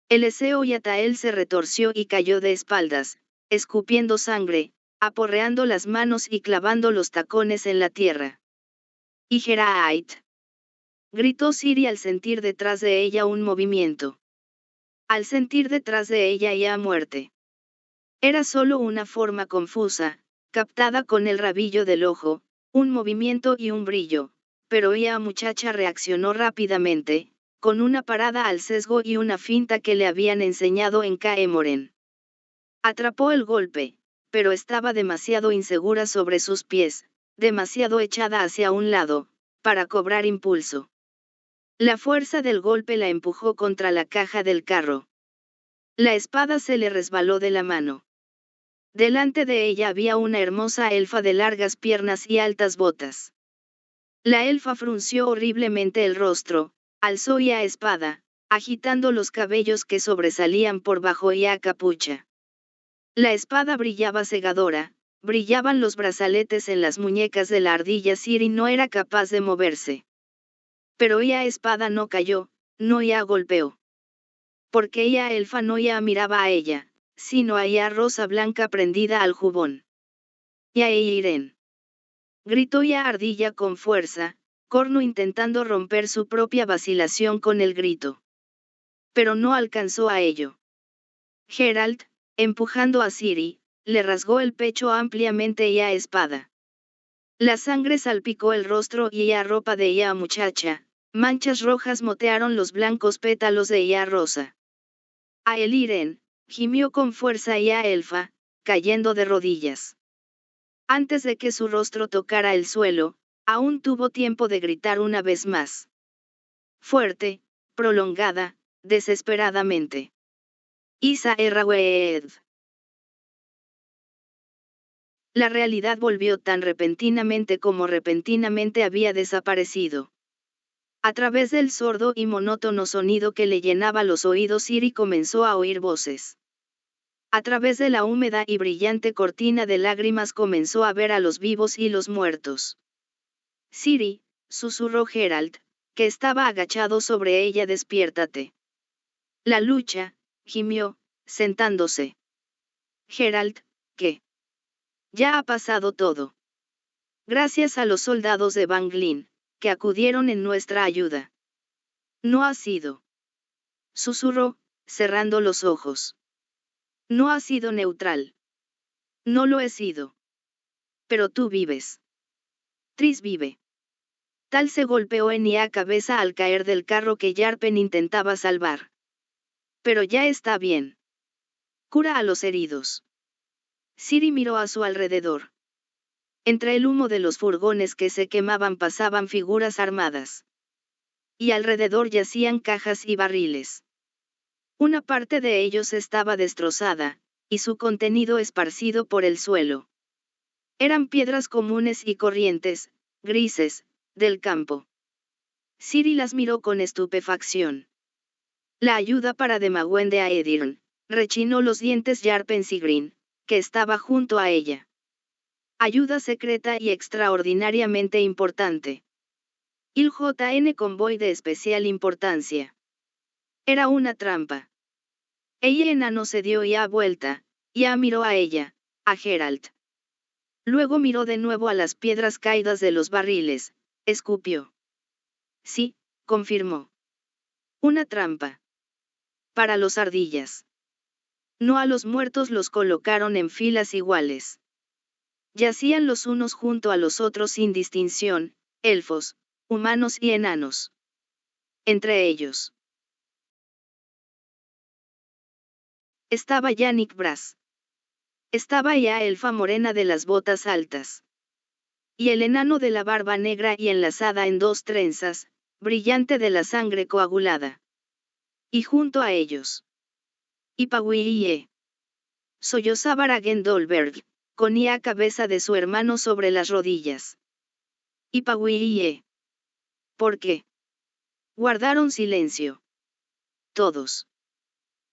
El Eseo y Atael se retorció y cayó de espaldas, escupiendo sangre, aporreando las manos y clavando los tacones en la tierra. ¡Y Geralt! Gritó Ciri al sentir detrás de ella un movimiento. Al sentir detrás de ella ya muerte. Era solo una forma confusa, captada con el rabillo del ojo, un movimiento y un brillo, pero ella muchacha reaccionó rápidamente, con una parada al sesgo y una finta que le habían enseñado en Kaemoren. Atrapó el golpe, pero estaba demasiado insegura sobre sus pies, demasiado echada hacia un lado, para cobrar impulso. La fuerza del golpe la empujó contra la caja del carro. La espada se le resbaló de la mano. Delante de ella había una hermosa elfa de largas piernas y altas botas. La elfa frunció horriblemente el rostro, alzó la espada, agitando los cabellos que sobresalían por bajo la capucha. La espada brillaba cegadora, brillaban los brazaletes en las muñecas de la ardilla. Ciri no era capaz de moverse. Pero la espada no cayó, no la golpeó. Porque ella elfa no ya miraba a ella, sino a ella rosa blanca prendida al jubón. Ya Eiren. Gritó ya ardilla con fuerza, corno intentando romper su propia vacilación con el grito. Pero no alcanzó a ello. Geralt, empujando a Ciri, le rasgó el pecho ampliamente y a espada. La sangre salpicó el rostro y la ropa de ella muchacha, manchas rojas motearon los blancos pétalos de ella rosa. A Eiren, gimió con fuerza ella elfa, cayendo de rodillas. Antes de que su rostro tocara el suelo, aún tuvo tiempo de gritar una vez más. Fuerte, prolongada, desesperadamente. Isa Errawed. La realidad volvió tan repentinamente como repentinamente había desaparecido. A través del sordo y monótono sonido que le llenaba los oídos, Ciri comenzó a oír voces. A través de la húmeda y brillante cortina de lágrimas comenzó a ver a los vivos y los muertos. Ciri, susurró Geralt, que estaba agachado sobre ella, despiértate. La lucha, gimió, sentándose. Geralt, ¿qué? Ya ha pasado todo. Gracias a los soldados de Banglin, que acudieron en nuestra ayuda. No ha sido. Susurró, cerrando los ojos. No ha sido neutral. No lo he sido. Pero tú vives. Tris vive. Tal se golpeó en la cabeza al caer del carro que Yarpen intentaba salvar. Pero ya está bien. Cura a los heridos. Ciri miró a su alrededor. Entre el humo de los furgones que se quemaban pasaban figuras armadas. Y alrededor yacían cajas y barriles. Una parte de ellos estaba destrozada, y su contenido esparcido por el suelo. Eran piedras comunes y corrientes, grises, del campo. Ciri las miró con estupefacción. La ayuda para Demagüen a Edirn, rechinó los dientes Yarpen Sigrin, que estaba junto a ella. Ayuda secreta y extraordinariamente importante. Il JN convoy de especial importancia. Era una trampa. Ella enano se dio ya vuelta, ya miró a ella, a Geralt. Luego miró de nuevo a las piedras caídas de los barriles, escupió. Sí, confirmó. Una trampa. Para los ardillas. No a los muertos los colocaron en filas iguales. Yacían los unos junto a los otros sin distinción, elfos, humanos y enanos. Entre ellos estaba Yannick Brass. Estaba ya elfa morena de las botas altas. Y el enano de la barba negra y enlazada en dos trenzas, brillante de la sangre coagulada. Y junto a ellos. Ipaguiye. Sollozaba Ragendolberg, con la cabeza de su hermano sobre las rodillas. Ipaguiye. ¿Por qué? Guardaron silencio. Todos.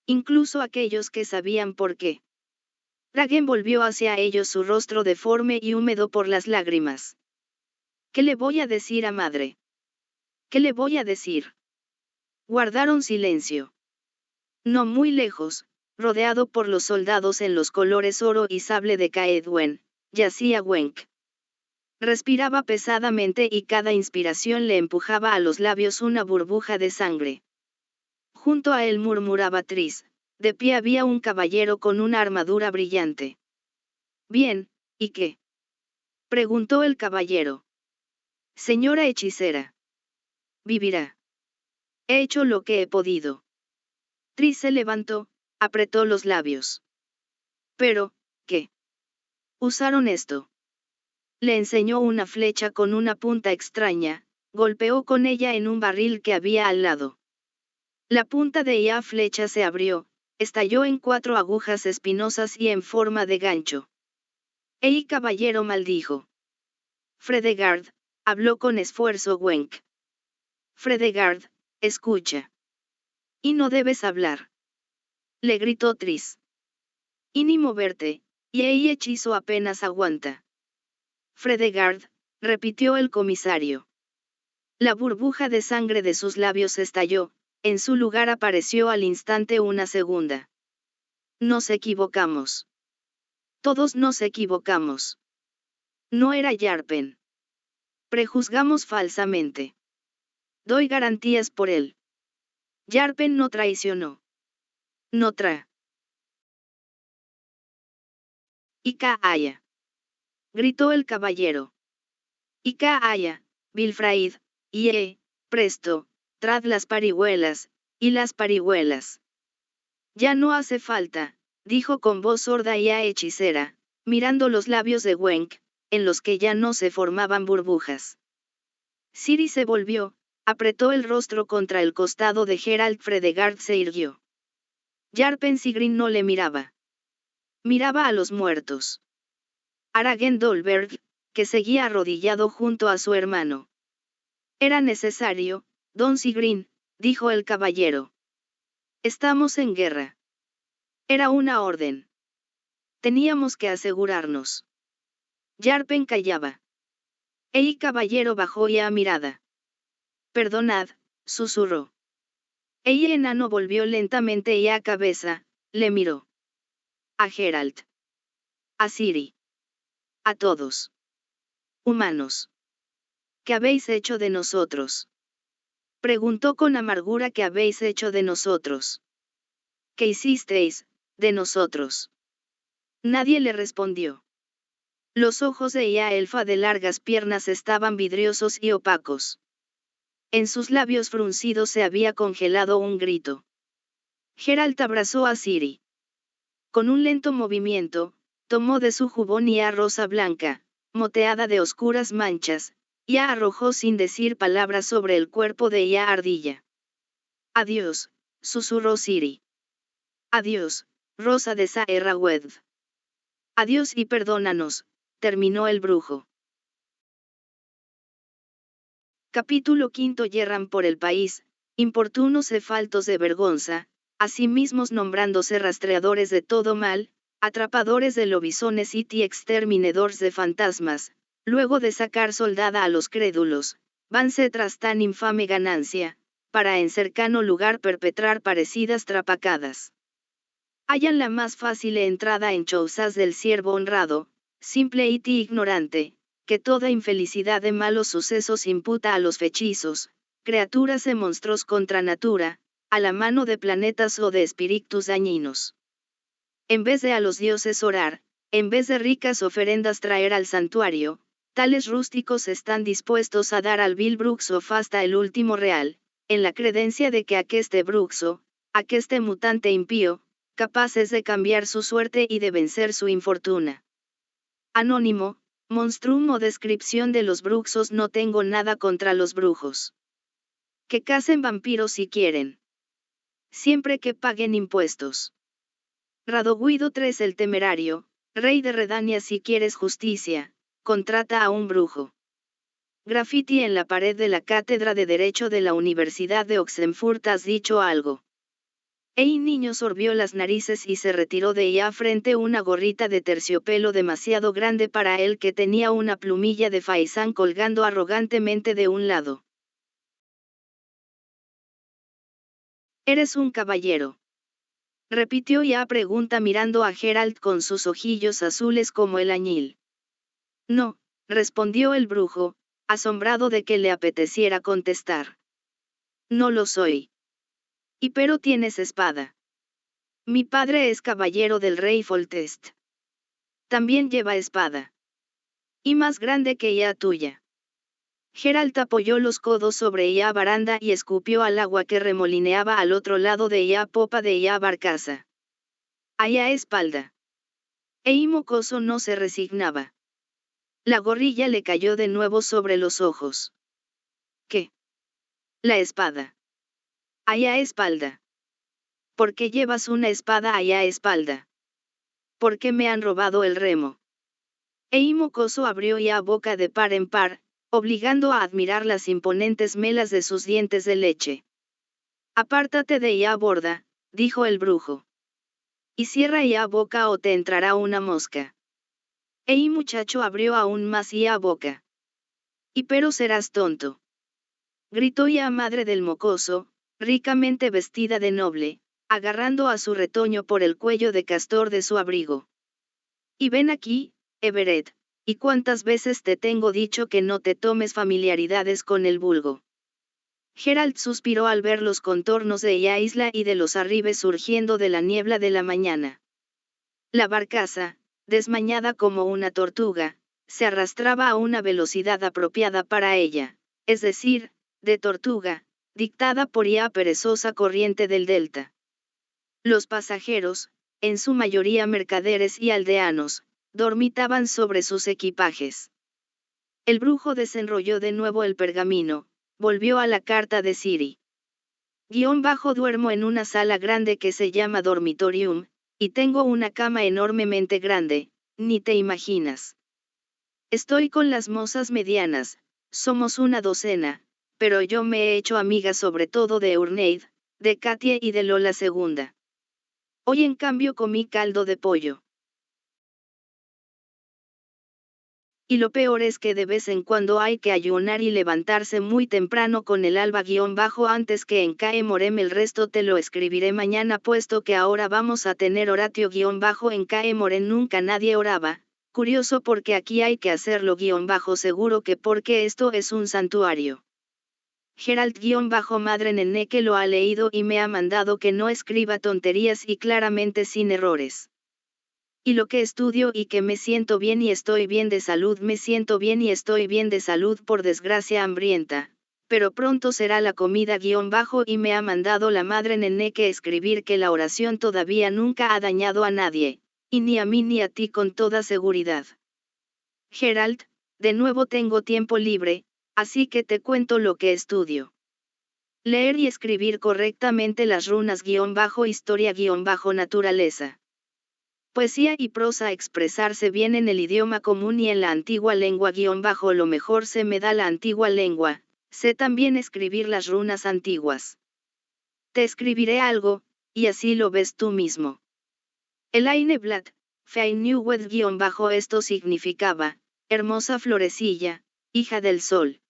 Incluso aquellos que sabían por qué. Ragen volvió hacia ellos su rostro deforme y húmedo por las lágrimas. ¿Qué le voy a decir a madre? ¿Qué le voy a decir? Guardaron silencio. No muy lejos, rodeado por los soldados en los colores oro y sable de Caedwen, yacía Wenk. Respiraba pesadamente y cada inspiración le empujaba a los labios una burbuja de sangre. Junto a él murmuraba Tris, de pie había un caballero con una armadura brillante. Bien, ¿y qué? Preguntó el caballero. Señora hechicera. Vivirá. He hecho lo que he podido. Tris se levantó, apretó los labios. Pero, ¿qué? Usaron esto. Le enseñó una flecha con una punta extraña, golpeó con ella en un barril que había al lado. La punta de la flecha se abrió, estalló en 4 agujas espinosas y en forma de gancho. El caballero maldijo. Fredegard, habló con esfuerzo Wenk. Fredegard, escucha. Y no debes hablar. Le gritó Tris. Y ni moverte, y el hechizo apenas aguanta. Fredegard, repitió el comisario. La burbuja de sangre de sus labios estalló, en su lugar apareció al instante una segunda. Nos equivocamos. Todos nos equivocamos. No era Yarpen. Prejuzgamos falsamente. Doy garantías por él. Yarpen no traicionó. No Ika haya. Gritó el caballero. Ika haya, Vilfraid, presto, trad las parihuelas, y las parihuelas. Ya no hace falta, dijo con voz sorda y hechicera, mirando los labios de Wenk, en los que ya no se formaban burbujas. Ciri se volvió, apretó el rostro contra el costado de Geralt. Fredegard se irguió. Yarpen Sigrin no le miraba. Miraba a los muertos. Aragendolberg, que seguía arrodillado junto a su hermano. Era necesario, don Sigrin, dijo el caballero. Estamos en guerra. Era una orden. Teníamos que asegurarnos. Yarpen callaba. El caballero bajó ya mirada. Perdonad, susurró. El enano volvió lentamente ya cabeza, le miró. A Geralt. A Ciri. a todos. Humanos. ¿Qué habéis hecho de nosotros? Preguntó con amargura. ¿Qué habéis hecho de nosotros? ¿Qué hicisteis de nosotros? Nadie le respondió. Los ojos de ella elfa de largas piernas estaban vidriosos y opacos. En sus labios fruncidos se había congelado un grito. Geralt abrazó a Ciri. Con un lento movimiento, tomó de su jubón ya rosa blanca, moteada de oscuras manchas, y la arrojó sin decir palabras sobre el cuerpo de ella ardilla. Adiós, susurró Ciri. Adiós, Rosa de Saerrawedd. Adiós y perdónanos, terminó el brujo. Capítulo 5. Yerran por el país, importunos e faltos de vergonza, asimismos nombrándose rastreadores de todo mal, atrapadores de lobisones y exterminadores de fantasmas, luego de sacar soldada a los crédulos, vanse tras tan infame ganancia, para en cercano lugar perpetrar parecidas trapacadas. Hallan la más fácil entrada en chouzas del siervo honrado, simple y ignorante, que toda infelicidad de malos sucesos imputa a los fechizos, criaturas e monstruos contra natura, a la mano de planetas o de espíritus dañinos. En vez de a los dioses orar, en vez de ricas ofrendas traer al santuario, tales rústicos están dispuestos a dar al vil bruxo hasta el último real, en la credencia de que aqueste bruxo, aqueste mutante impío, capaz es de cambiar su suerte y de vencer su infortuna. Anónimo, monstrum o descripción de los bruxos. No tengo nada contra los brujos. Que cacen vampiros si quieren. Siempre que paguen impuestos. Radoguido III el Temerario, rey de Redania. Si quieres justicia, contrata a un brujo. Graffiti en la pared de la cátedra de Derecho de la Universidad de Oxenfurt. ¿Has dicho algo? El niño sorbió las narices y se retiró de ella frente a una gorrita de terciopelo demasiado grande para él, que tenía una plumilla de faisán colgando arrogantemente de un lado. ¿Eres un caballero?, repitió ya pregunta mirando a Geralt con sus ojillos azules como el añil. No, respondió el brujo, asombrado de que le apeteciera contestar. No lo soy. ¿Y pero tienes espada? Mi padre es caballero del rey Foltest. También lleva espada. Y más grande que ella tuya. Geralt apoyó los codos sobre ella baranda y escupió al agua que remolineaba al otro lado de ella popa de ella barcaza. Allá espalda. Mocoso no se resignaba. La gorrilla le cayó de nuevo sobre los ojos. ¿Qué? La espada. Allá espalda. ¿Por qué llevas una espada allá espalda? ¿Por qué me han robado el remo? Mocoso abrió ya boca de par en par, obligando a admirar las imponentes melas de sus dientes de leche. Apártate de ella borda, dijo el brujo. Y cierra ya boca o te entrará una mosca. Muchacho abrió aún más ya boca. Y pero serás tonto. Gritó ya madre del mocoso, ricamente vestida de noble, agarrando a su retoño por el cuello de castor de su abrigo. Y ven aquí, Everett, ¿y cuántas veces te tengo dicho que no te tomes familiaridades con el vulgo? Geralt suspiró al ver los contornos de la isla y de los arribes surgiendo de la niebla de la mañana. La barcaza, desmañada como una tortuga, se arrastraba a una velocidad apropiada para ella, es decir, de tortuga, dictada por la perezosa corriente del delta. Los pasajeros, en su mayoría mercaderes y aldeanos, dormitaban sobre sus equipajes. El brujo desenrolló de nuevo el pergamino, volvió a la carta de Ciri. Duermo en una sala grande que se llama dormitorium, y tengo una cama enormemente grande, ni te imaginas. Estoy con las mozas medianas, somos una docena, pero yo me he hecho amiga sobre todo de Urneid, de Katia y de Lola II. Hoy en cambio comí caldo de pollo. Y lo peor es que de vez en cuando hay que ayunar y levantarse muy temprano con el alba antes que en Cae Morem. El resto te lo escribiré mañana, puesto que ahora vamos a tener oratio en Cae Morem. Nunca nadie oraba, Curioso porque aquí hay que hacerlo -seguro que porque esto es un santuario. Geralt-madre nene que lo ha leído y me ha mandado que no escriba tonterías y claramente sin errores. Y lo que estudio y que me siento bien y estoy bien de salud, me siento bien y estoy bien de salud, por desgracia hambrienta, pero pronto será la comida y me ha mandado la madre nene que escribir que la oración todavía nunca ha dañado a nadie, y ni a mí ni a ti con toda seguridad. Geralt, de nuevo tengo tiempo libre, así que te cuento lo que estudio. Leer y escribir correctamente las runas historia-naturaleza. Poesía y prosa, expresarse bien en el idioma común y en la antigua lengua lo mejor se me da la antigua lengua, sé también escribir las runas antiguas. Te escribiré algo, y así lo ves tú mismo. El Aineblatt, esto significaba, hermosa florecilla, hija del sol.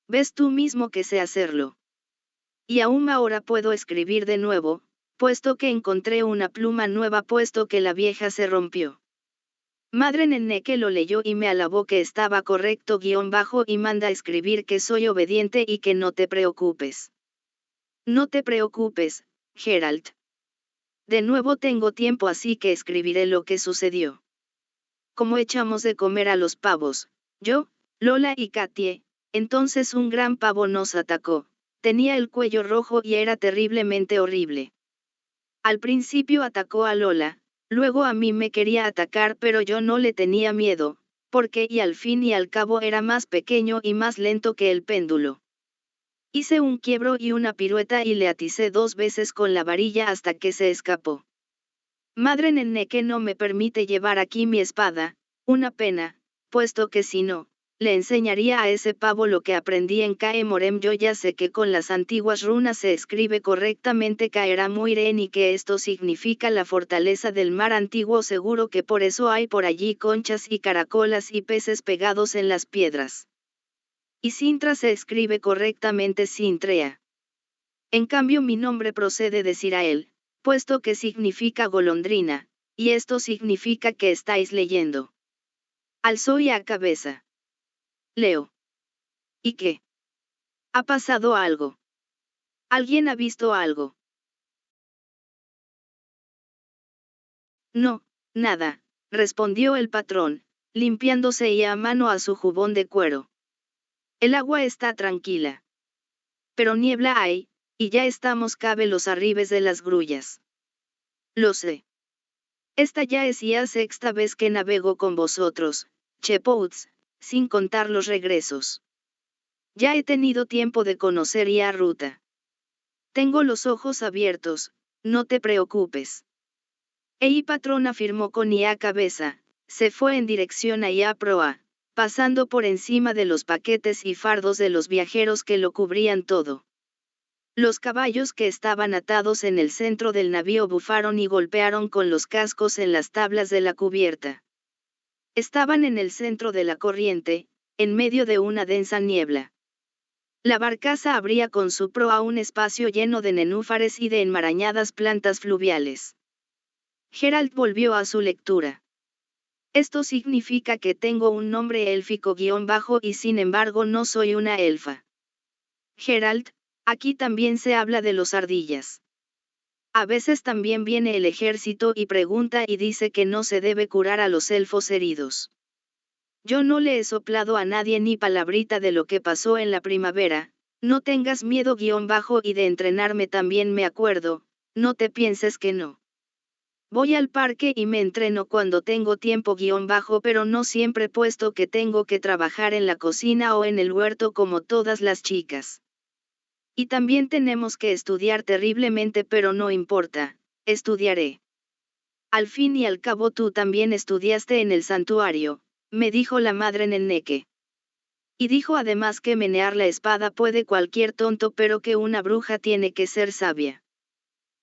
Ves tú mismo que sé hacerlo. Y aún ahora puedo escribir de nuevo, puesto que encontré una pluma nueva puesto que la vieja se rompió. Madre nene que lo leyó y me alabó que estaba correcto y manda escribir que soy obediente y que no te preocupes. No te preocupes, Geralt. De nuevo tengo tiempo, así que escribiré lo que sucedió. Como echamos de comer a los pavos, yo, Lola y Katie, entonces un gran pavo nos atacó, tenía el cuello rojo y era terriblemente horrible. Al principio atacó a Lola, luego a mí me quería atacar, pero yo no le tenía miedo, porque y al fin y al cabo era más pequeño y más lento que el péndulo. Hice un quiebro y una pirueta y le aticé 2 veces con la varilla hasta que se escapó. Madre nene que no me permite llevar aquí mi espada, una pena, puesto que si no, le enseñaría a ese pavo lo que aprendí en Kae Morem. Yo ya sé que con las antiguas runas se escribe correctamente Caerá Muiren y que esto significa la fortaleza del mar antiguo, seguro que por eso hay por allí conchas y caracolas y peces pegados en las piedras. Y Sintra se escribe correctamente Sintrea. En cambio mi nombre procede de Sirael, puesto que significa golondrina, y esto significa que estáis leyendo. Alzó ya cabeza. Leo. ¿Y qué? ¿Ha pasado algo? ¿Alguien ha visto algo? No, nada, respondió el patrón, limpiándose y a mano a su jubón de cuero. El agua está tranquila. Pero niebla hay, y ya estamos cabe los arribes de las grullas. Lo sé. Esta ya es ya sexta vez que navego con vosotros, Chepouts, sin contar los regresos. Ya he tenido tiempo de conocer ya ruta. Tengo los ojos abiertos, no te preocupes. Patrón afirmó con ia cabeza, se fue en dirección a ia proa, pasando por encima de los paquetes y fardos de los viajeros que lo cubrían todo. Los caballos que estaban atados en el centro del navío bufaron y golpearon con los cascos en las tablas de la cubierta. Estaban en el centro de la corriente, en medio de una densa niebla. La barcaza abría con su proa un espacio lleno de nenúfares y de enmarañadas plantas fluviales. Geralt volvió a su lectura. Esto significa que tengo un nombre élfico y sin embargo no soy una elfa. Geralt, aquí también se habla de los ardillas. A veces también viene el ejército y pregunta y dice que no se debe curar a los elfos heridos. Yo no le he soplado a nadie ni palabrita de lo que pasó en la primavera, no tengas miedo y de entrenarme también me acuerdo, no te pienses que no. Voy al parque y me entreno cuando tengo tiempo pero no siempre puesto que tengo que trabajar en la cocina o en el huerto como todas las chicas. Y también tenemos que estudiar terriblemente, pero no importa, estudiaré. Al fin y al cabo tú también estudiaste en el santuario, me dijo la madre Nenneque. Y dijo además que menear la espada puede cualquier tonto, pero que una bruja tiene que ser sabia.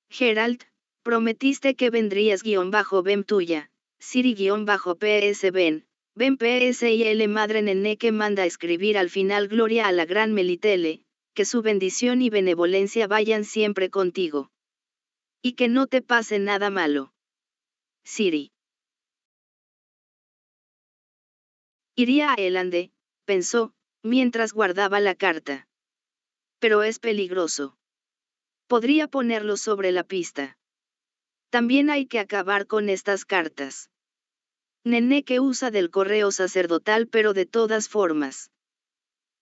Geralt, prometiste que vendrías -ben tuya, Siri-ps ben ps y l madre Nenneque manda escribir al final gloria a la gran Melitele, que su bendición y benevolencia vayan siempre contigo. Y que no te pase nada malo. Siri. Iría a Elande, pensó, mientras guardaba la carta. Pero es peligroso. Podría ponerlo sobre la pista. También hay que acabar con estas cartas. Nené que usa del correo sacerdotal, pero de todas formas.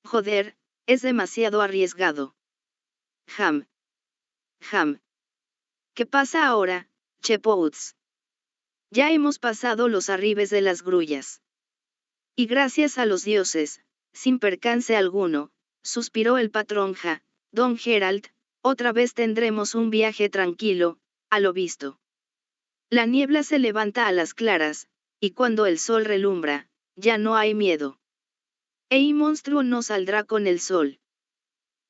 Joder, es demasiado arriesgado. Ham. ¿Qué pasa ahora, Chepouts? Ya hemos pasado los arribes de las grullas. Y gracias a los dioses, sin percance alguno, suspiró el patrón Don Gerald, otra vez tendremos un viaje tranquilo, a lo visto. La niebla se levanta a las claras, y cuando el sol relumbra, ya no hay miedo. El monstruo no saldrá con el sol.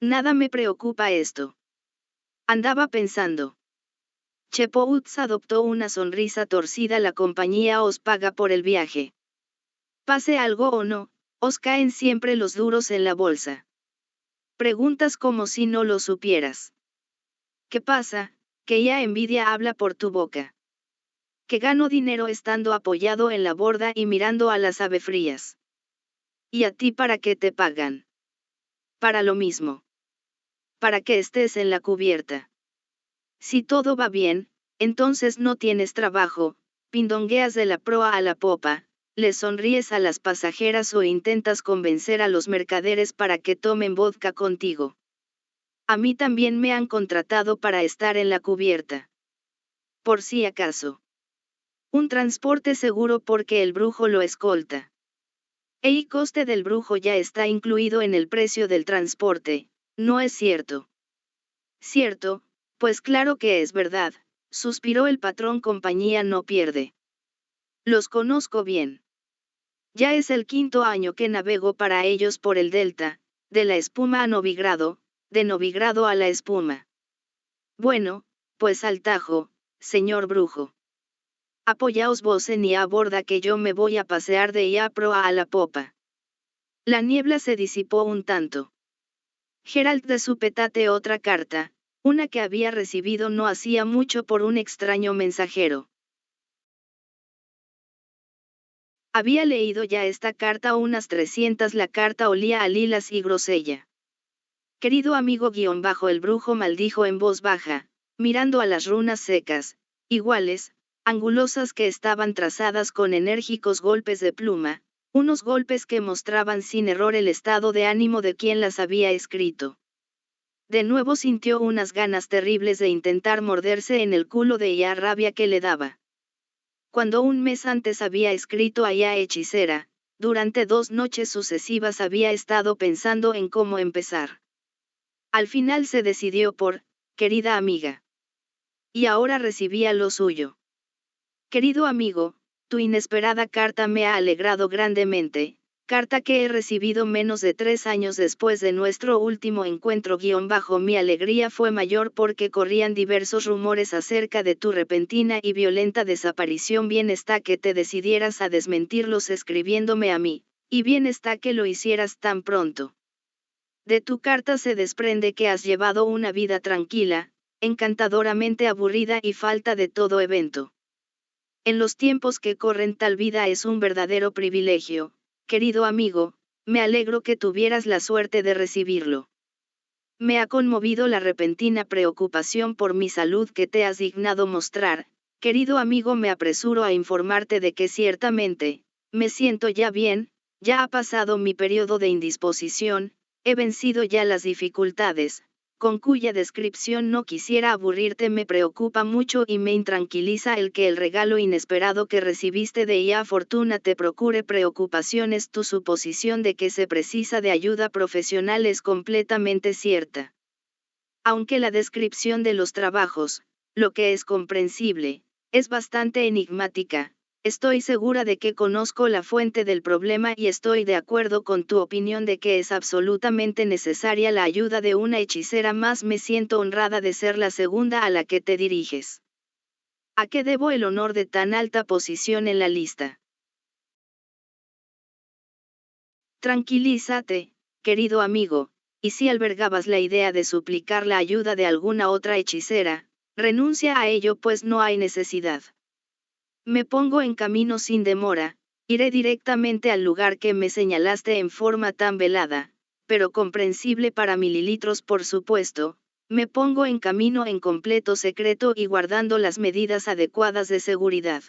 Nada me preocupa esto. Andaba pensando. Chepouts adoptó una sonrisa torcida. La compañía os paga por el viaje. Pase algo o no, os caen siempre los duros en la bolsa. Preguntas como si no lo supieras. ¿Qué pasa? Que ya envidia habla por tu boca. Que gano dinero estando apoyado en la borda y mirando a las avefrías. ¿Y a ti para qué te pagan? Para lo mismo. Para que estés en la cubierta. Si todo va bien, entonces no tienes trabajo, pindongueas de la proa a la popa, le sonríes a las pasajeras o intentas convencer a los mercaderes para que tomen vodka contigo. A mí también me han contratado para estar en la cubierta. Por si acaso. Un transporte seguro porque el brujo lo escolta. El coste del brujo ya está incluido en el precio del transporte, ¿no es cierto? Cierto, pues claro que es verdad, suspiró el patrón. Compañía no pierde. Los conozco bien. Ya es el 5º año que navego para ellos por el delta, de la espuma a Novigrado, de Novigrado a la espuma. Bueno, pues al tajo, señor brujo. Apoyaos vos en y a borda que yo me voy a pasear de ya proa a la popa. La niebla se disipó un tanto. Gerald de su petate otra carta, una que había recibido no hacía mucho por un extraño mensajero. Había leído ya esta carta unas 300. La carta olía a lilas y grosella. Querido amigo el brujo maldijo en voz baja, mirando a las runas secas, iguales, angulosas que estaban trazadas con enérgicos golpes de pluma, unos golpes que mostraban sin error el estado de ánimo de quien las había escrito. De nuevo sintió unas ganas terribles de intentar morderse en el culo de ella, rabia que le daba. Cuando un mes antes había escrito a ella hechicera, durante 2 noches sucesivas había estado pensando en cómo empezar. Al final se decidió por, querida amiga. Y ahora recibía lo suyo. Querido amigo, tu inesperada carta me ha alegrado grandemente, carta que he recibido menos de 3 años después de nuestro último encuentro. Mi alegría fue mayor porque corrían diversos rumores acerca de tu repentina y violenta desaparición. Bien está que te decidieras a desmentirlos escribiéndome a mí, y bien está que lo hicieras tan pronto. De tu carta se desprende que has llevado una vida tranquila, encantadoramente aburrida y falta de todo evento. En los tiempos que corren tal vida es un verdadero privilegio. Querido amigo, me alegro que tuvieras la suerte de recibirlo. Me ha conmovido la repentina preocupación por mi salud que te has dignado mostrar, querido amigo. Me apresuro a informarte de que ciertamente, me siento ya bien, ya ha pasado mi periodo de indisposición, he vencido ya las dificultades, con cuya descripción no quisiera aburrirte. Me preocupa mucho y me intranquiliza el que el regalo inesperado que recibiste de ella fortuna te procure preocupaciones. Tu suposición de que se precisa de ayuda profesional es completamente cierta. Aunque la descripción de los trabajos, lo que es comprensible, es bastante enigmática, estoy segura de que conozco la fuente del problema y estoy de acuerdo con tu opinión de que es absolutamente necesaria la ayuda de una hechicera más. Me siento honrada de ser la segunda a la que te diriges. ¿A qué debo el honor de tan alta posición en la lista? Tranquilízate, querido amigo, y si albergabas la idea de suplicar la ayuda de alguna otra hechicera, renuncia a ello pues no hay necesidad. Me pongo en camino sin demora, Iré directamente al lugar que me señalaste en forma tan velada, pero comprensible para mililitros por supuesto. Me pongo en camino en completo secreto y guardando las medidas adecuadas de seguridad.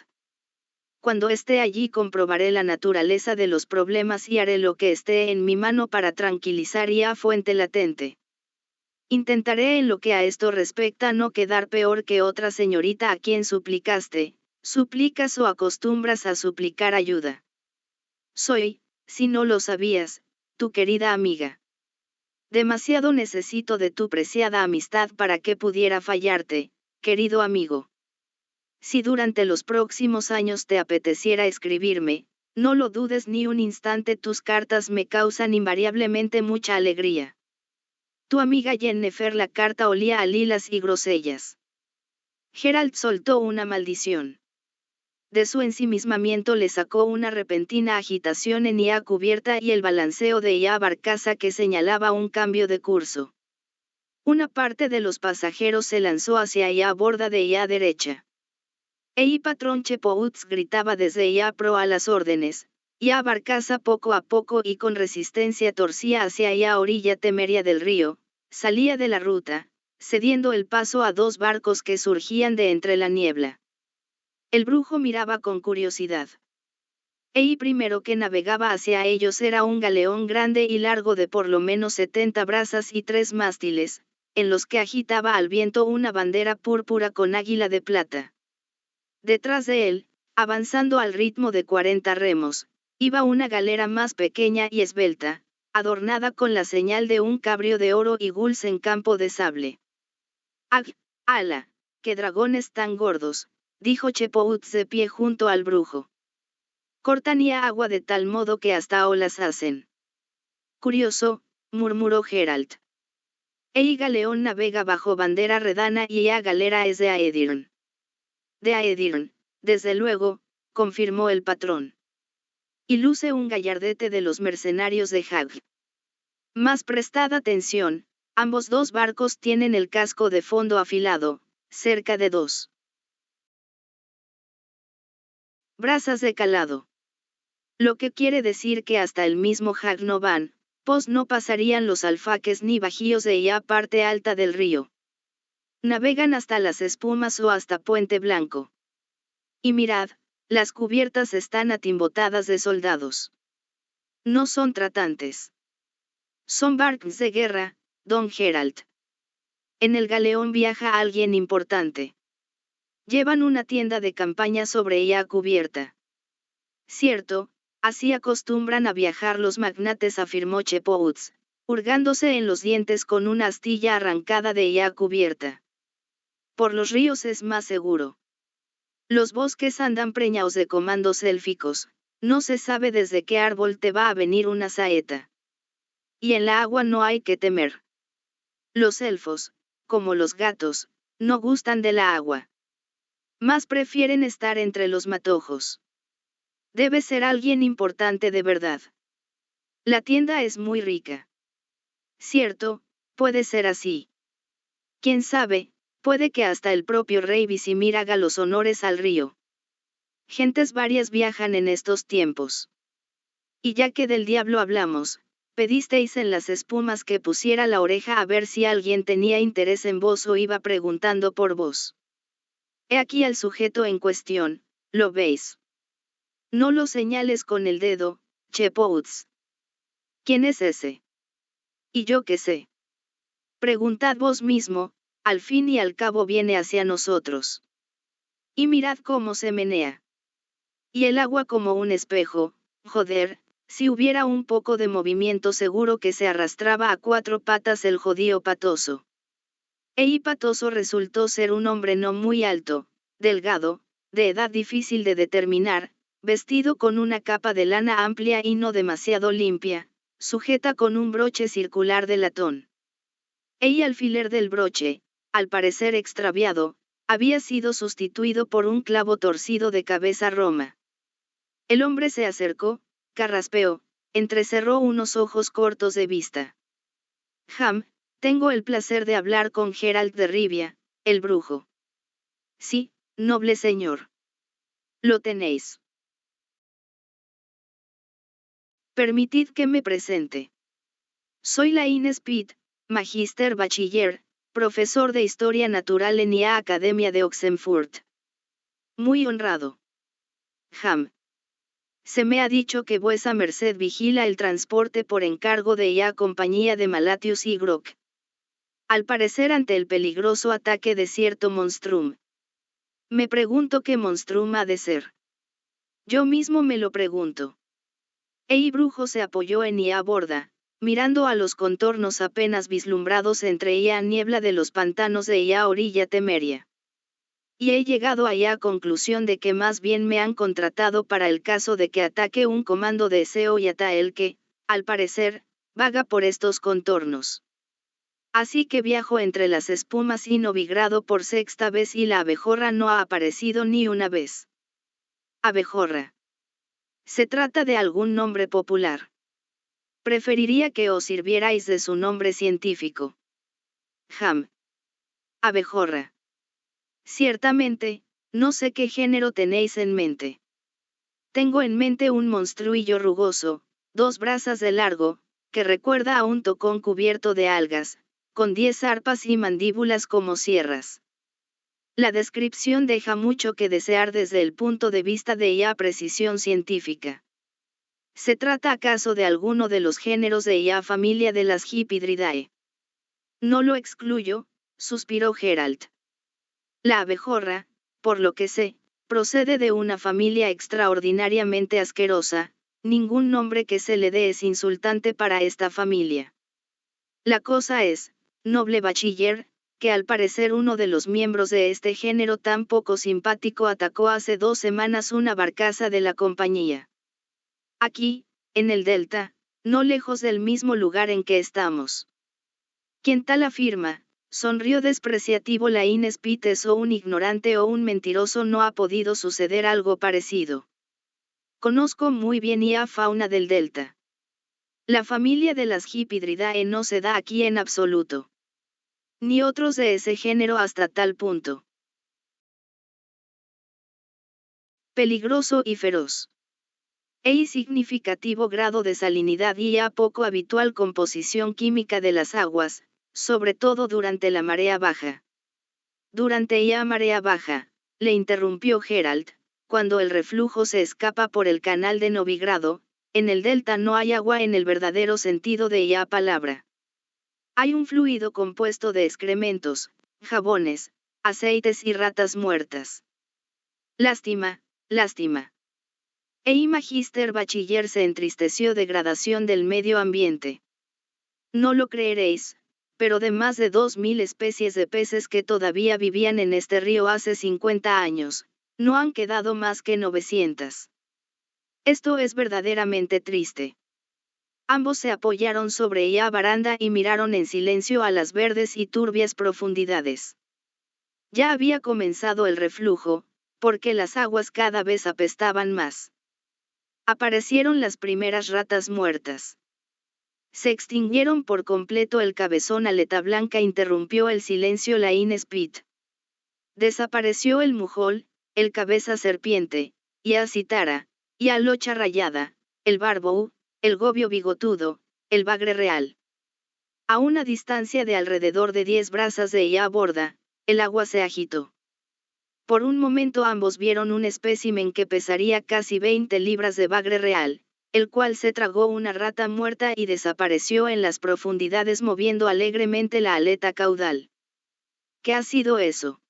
Cuando esté allí comprobaré la naturaleza de los problemas y haré lo que esté en mi mano para tranquilizar a Fuente Latente. Intentaré en lo que a esto respecta no quedar peor que otra señorita a quien suplicaste, suplicas o acostumbras a suplicar ayuda. Soy, si no lo sabías, tu querida amiga. Demasiado necesito de tu preciada amistad para que pudiera fallarte, querido amigo. Si durante los próximos años te apeteciera escribirme, no lo dudes ni un instante, tus cartas me causan invariablemente mucha alegría. Tu amiga Jennifer. La carta olía a lilas y grosellas. Gerald soltó una maldición. De su ensimismamiento le sacó una repentina agitación en la cubierta y el balanceo de la barcaza que señalaba un cambio de curso. Una parte de los pasajeros se lanzó hacia la borda de la derecha. Patrón Chepouts gritaba desde la proa a las órdenes, la barcaza poco a poco y con resistencia torcía hacia la orilla temeria del río, salía de la ruta, cediendo el paso a dos barcos que surgían de entre la niebla. El brujo miraba con curiosidad. El primero que navegaba hacia ellos era un galeón grande y largo de por lo menos 70 brazas y 3 mástiles, en los que agitaba al viento una bandera púrpura con águila de plata. Detrás de él, avanzando al ritmo de 40 remos, iba una galera más pequeña y esbelta, adornada con la señal de un cabrio de oro y gules en campo de sable. ¡Ag! ¡Ala! ¡Qué dragones tan gordos!, dijo Chepouts de pie junto al brujo. Cortan agua de tal modo que hasta olas hacen. Curioso, murmuró Gerald. El galeón navega bajo bandera redana y la galera es de Aedirn. De Aedirn, desde luego, confirmó el patrón. Y luce un gallardete de los mercenarios de Hag. Mas prestad atención, ambos dos barcos tienen el casco de fondo afilado, cerca de 2 brazas de calado. Lo que quiere decir que hasta el mismo Hag no van, pues no pasarían los alfaques ni bajíos de la parte alta del río. Navegan hasta las espumas o hasta Puente Blanco. Y mirad, las cubiertas están atimbotadas de soldados. No son tratantes. Son barcos de guerra, don Gerald. En el galeón viaja alguien importante. Llevan una tienda de campaña sobre ella cubierta. Cierto, así acostumbran a viajar los magnates, afirmó Chepouts, hurgándose en los dientes con una astilla arrancada de ella cubierta. Por los ríos es más seguro. Los bosques andan preñados de comandos élficos, no se sabe desde qué árbol te va a venir una saeta. Y en la agua no hay que temer. Los elfos, como los gatos, no gustan de la agua. Más prefieren estar entre los matojos. Debe ser alguien importante de verdad. La tienda es muy rica. Cierto, puede ser así. Quién sabe, puede que hasta el propio rey Visimir haga los honores al río. Gentes varias viajan en estos tiempos. Y ya que del diablo hablamos, pedisteis en las espumas que pusiera la oreja a ver si alguien tenía interés en vos o iba preguntando por vos. He aquí al sujeto en cuestión, ¿lo veis? No lo señales con el dedo, Chepouts. ¿Quién es ese? ¿Y yo qué sé? Preguntad vos mismo, al fin y al cabo viene hacia nosotros. Y mirad cómo se menea. Y el agua como un espejo, joder, si hubiera un poco de movimiento seguro que se arrastraba a 4 patas el jodío Patoso. Patoso resultó ser un hombre no muy alto, delgado, de edad difícil de determinar, vestido con una capa de lana amplia y no demasiado limpia, sujeta con un broche circular de latón. El alfiler del broche, al parecer extraviado, había sido sustituido por un clavo torcido de cabeza roma. El hombre se acercó, carraspeó, entrecerró unos ojos cortos de vista. Tengo el placer de hablar con Gerald de Rivia, el brujo. Sí, noble señor. Lo tenéis. Permitid que me presente. Soy Laín Speed, Magíster Bachiller, profesor de Historia Natural en IA Academia de Oxenfurt. Muy honrado. Ham. Se me ha dicho que vuesa merced vigila el transporte por encargo de IA Compañía de Malatius y Grok. Al parecer ante el peligroso ataque de cierto monstrum. Me pregunto qué monstrum ha de ser. Yo mismo me lo pregunto. Brujo se apoyó en IA borda, mirando a los contornos apenas vislumbrados entre IA niebla de los pantanos de IA orilla temeria. Y he llegado a IA conclusión de que más bien me han contratado para el caso de que ataque un comando de SEO y Atael que, al parecer, vaga por estos contornos. Así que viajo entre las espumas y novigrado por sexta vez y la abejorra no ha aparecido ni una vez. Abejorra. ¿Se trata de algún nombre popular? Preferiría que os sirvierais de su nombre científico. Ham. Abejorra. Ciertamente, no sé qué género tenéis en mente. Tengo en mente un monstruillo rugoso, 2 brazas de largo, que recuerda a un tocón cubierto de algas, con 10 arpas y mandíbulas como sierras. La descripción deja mucho que desear desde el punto de vista de IA precisión científica. ¿Se trata acaso de alguno de los géneros de IA familia de las Hipidridae? No lo excluyo, suspiró Geralt. La abejorra, por lo que sé, procede de una familia extraordinariamente asquerosa, ningún nombre que se le dé es insultante para esta familia. La cosa es, noble bachiller, que al parecer uno de los miembros de este género tan poco simpático atacó hace 2 semanas una barcaza de la compañía. Aquí, en el delta, no lejos del mismo lugar en que estamos. Quien tal afirma, sonrió despreciativo Laín Speed, es o un ignorante o un mentiroso, no ha podido suceder algo parecido. Conozco muy bien IA fauna del delta. La familia de las Hipidridae no se da aquí en absoluto. Ni otros de ese género hasta tal punto. Peligroso y feroz. Significativo grado de salinidad y poco habitual composición química de las aguas, sobre todo durante la marea baja. Durante marea baja, le interrumpió Geralt, cuando el reflujo se escapa por el canal de Novigrado, en el delta no hay agua en el verdadero sentido de palabra. Hay un fluido compuesto de excrementos, jabones, aceites y ratas muertas. Lástima, lástima. Magíster Bachiller se entristeció. Degradación del medio ambiente. No lo creeréis, pero de más de 2000 especies de peces que todavía vivían en este río hace 50 años, no han quedado más que 900. Esto es verdaderamente triste. Ambos se apoyaron sobre ella baranda y miraron en silencio a las verdes y turbias profundidades. Ya había comenzado el reflujo, porque las aguas cada vez apestaban más. Aparecieron las primeras ratas muertas. Se extinguieron por completo. El cabezón aleta blanca interrumpió el silencio Laín Speed. Desapareció el mujol, el cabeza serpiente, y a citara, y a locha rayada, el barbou, el gobio bigotudo, el bagre real. A una distancia de alrededor de 10 brazas de ella borda, el agua se agitó. Por un momento ambos vieron un espécimen que pesaría casi 20 libras de bagre real, el cual se tragó una rata muerta y desapareció en las profundidades moviendo alegremente la aleta caudal. ¿Qué ha sido eso?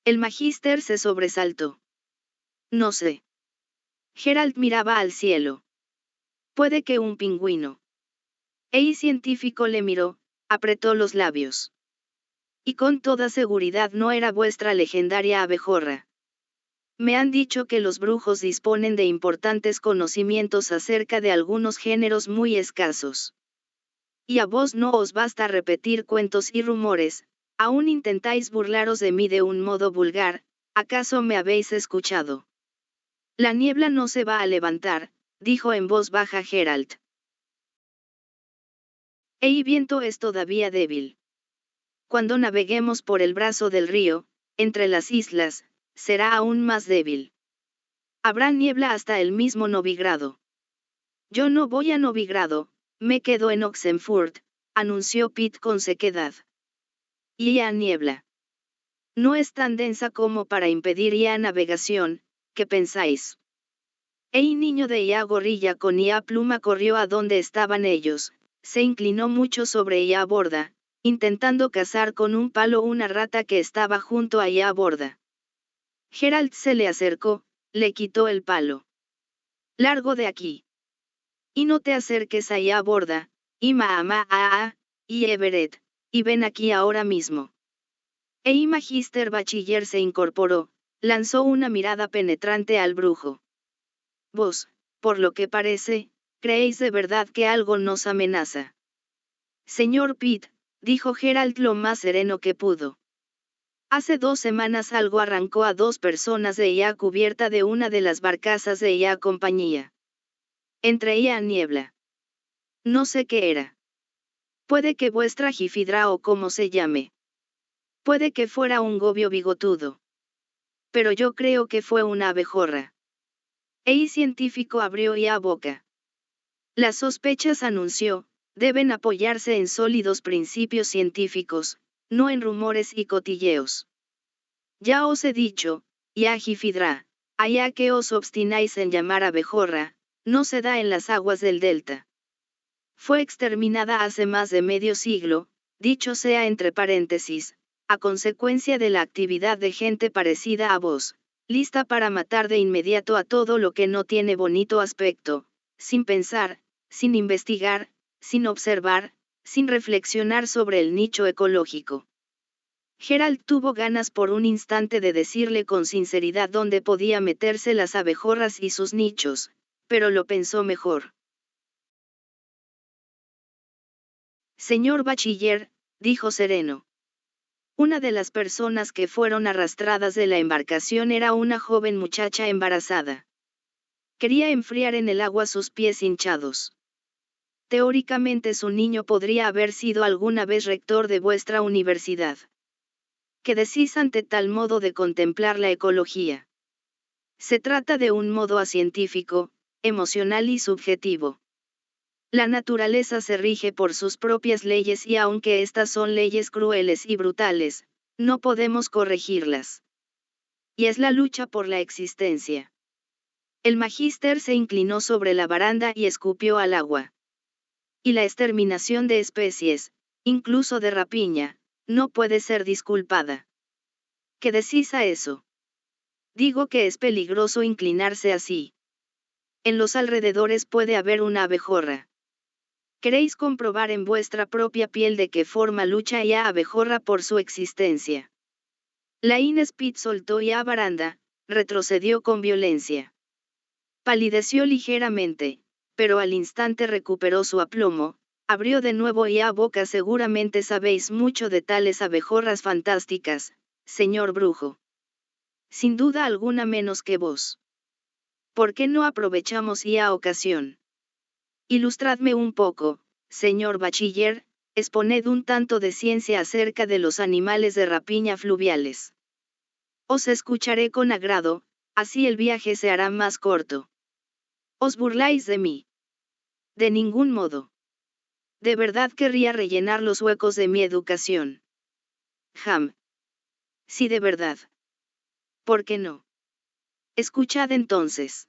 El magíster se sobresaltó. No sé. Geralt miraba al cielo. Puede que un pingüino. Científico le miró, apretó los labios. Y con toda seguridad no era vuestra legendaria abejorra. Me han dicho que los brujos disponen de importantes conocimientos acerca de algunos géneros muy escasos. Y a vos no os basta repetir cuentos y rumores, aún intentáis burlaros de mí de un modo vulgar, ¿acaso me habéis escuchado? La niebla no se va a levantar, dijo en voz baja Geralt. Viento es todavía débil. Cuando naveguemos por el brazo del río, entre las islas, será aún más débil. Habrá niebla hasta el mismo Novigrado. Yo no voy a Novigrado, me quedo en Oxenfurt, anunció Pitt con sequedad. Y a niebla. No es tan densa como para impedir ya navegación, ¿qué pensáis? Niño de Ia gorrilla con Ia pluma corrió a donde estaban ellos, se inclinó mucho sobre Ia borda, intentando cazar con un palo una rata que estaba junto a Ia borda. Geralt se le acercó, le quitó el palo. Largo de aquí. Y no te acerques a Ia borda, y y Everett, y ven aquí ahora mismo. Magister Bachiller se incorporó, lanzó una mirada penetrante al brujo. Vos, por lo que parece, ¿creéis de verdad que algo nos amenaza? Señor Pitt, dijo Geralt lo más sereno que pudo. Hace 2 semanas algo arrancó a 2 personas de IA cubierta de una de las barcazas de IA compañía. Entre IA niebla. No sé qué era. Puede que vuestra jifidra o como se llame. Puede que fuera un gobio bigotudo. Pero yo creo que fue una abejorra. Científico abrió ya boca. Las sospechas anunció, deben apoyarse en sólidos principios científicos, no en rumores y cotilleos. Ya os he dicho, ya Jifidra, allá que os obstináis en llamar abejorra, no se da en las aguas del delta. Fue exterminada hace más de medio siglo, dicho sea entre paréntesis, a consecuencia de la actividad de gente parecida a vos, lista para matar de inmediato a todo lo que no tiene bonito aspecto, sin pensar, sin investigar, sin observar, sin reflexionar sobre el nicho ecológico. Geralt tuvo ganas por un instante de decirle con sinceridad dónde podía meterse las abejorras y sus nichos, pero lo pensó mejor. Señor Bachiller, dijo sereno. Una de las personas que fueron arrastradas de la embarcación era una joven muchacha embarazada. Quería enfriar en el agua sus pies hinchados. Teóricamente su niño podría haber sido alguna vez rector de vuestra universidad. ¿Qué decís ante tal modo de contemplar la ecología? Se trata de un modo acientífico, emocional y subjetivo. La naturaleza se rige por sus propias leyes y aunque estas son leyes crueles y brutales, no podemos corregirlas. Y es la lucha por la existencia. El magíster se inclinó sobre la baranda y escupió al agua. Y la exterminación de especies, incluso de rapiña, no puede ser disculpada. ¿Qué decís a eso? Digo que es peligroso inclinarse así. En los alrededores puede haber una abejorra. ¿Queréis comprobar en vuestra propia piel de qué forma lucha ya abejorra por su existencia? La Inés Pitt soltó ya baranda, retrocedió con violencia. Palideció ligeramente, pero al instante recuperó su aplomo, abrió de nuevo ya boca. Seguramente sabéis mucho de tales abejorras fantásticas, señor brujo. Sin duda alguna menos que vos. ¿Por qué no aprovechamos ya ocasión? Ilustradme un poco, señor Bachiller, exponed un tanto de ciencia acerca de los animales de rapiña fluviales. Os escucharé con agrado, así el viaje se hará más corto. ¿Os burláis de mí? De ningún modo. De verdad querría rellenar los huecos de mi educación. Sí, de verdad. ¿Por qué no? Escuchad entonces.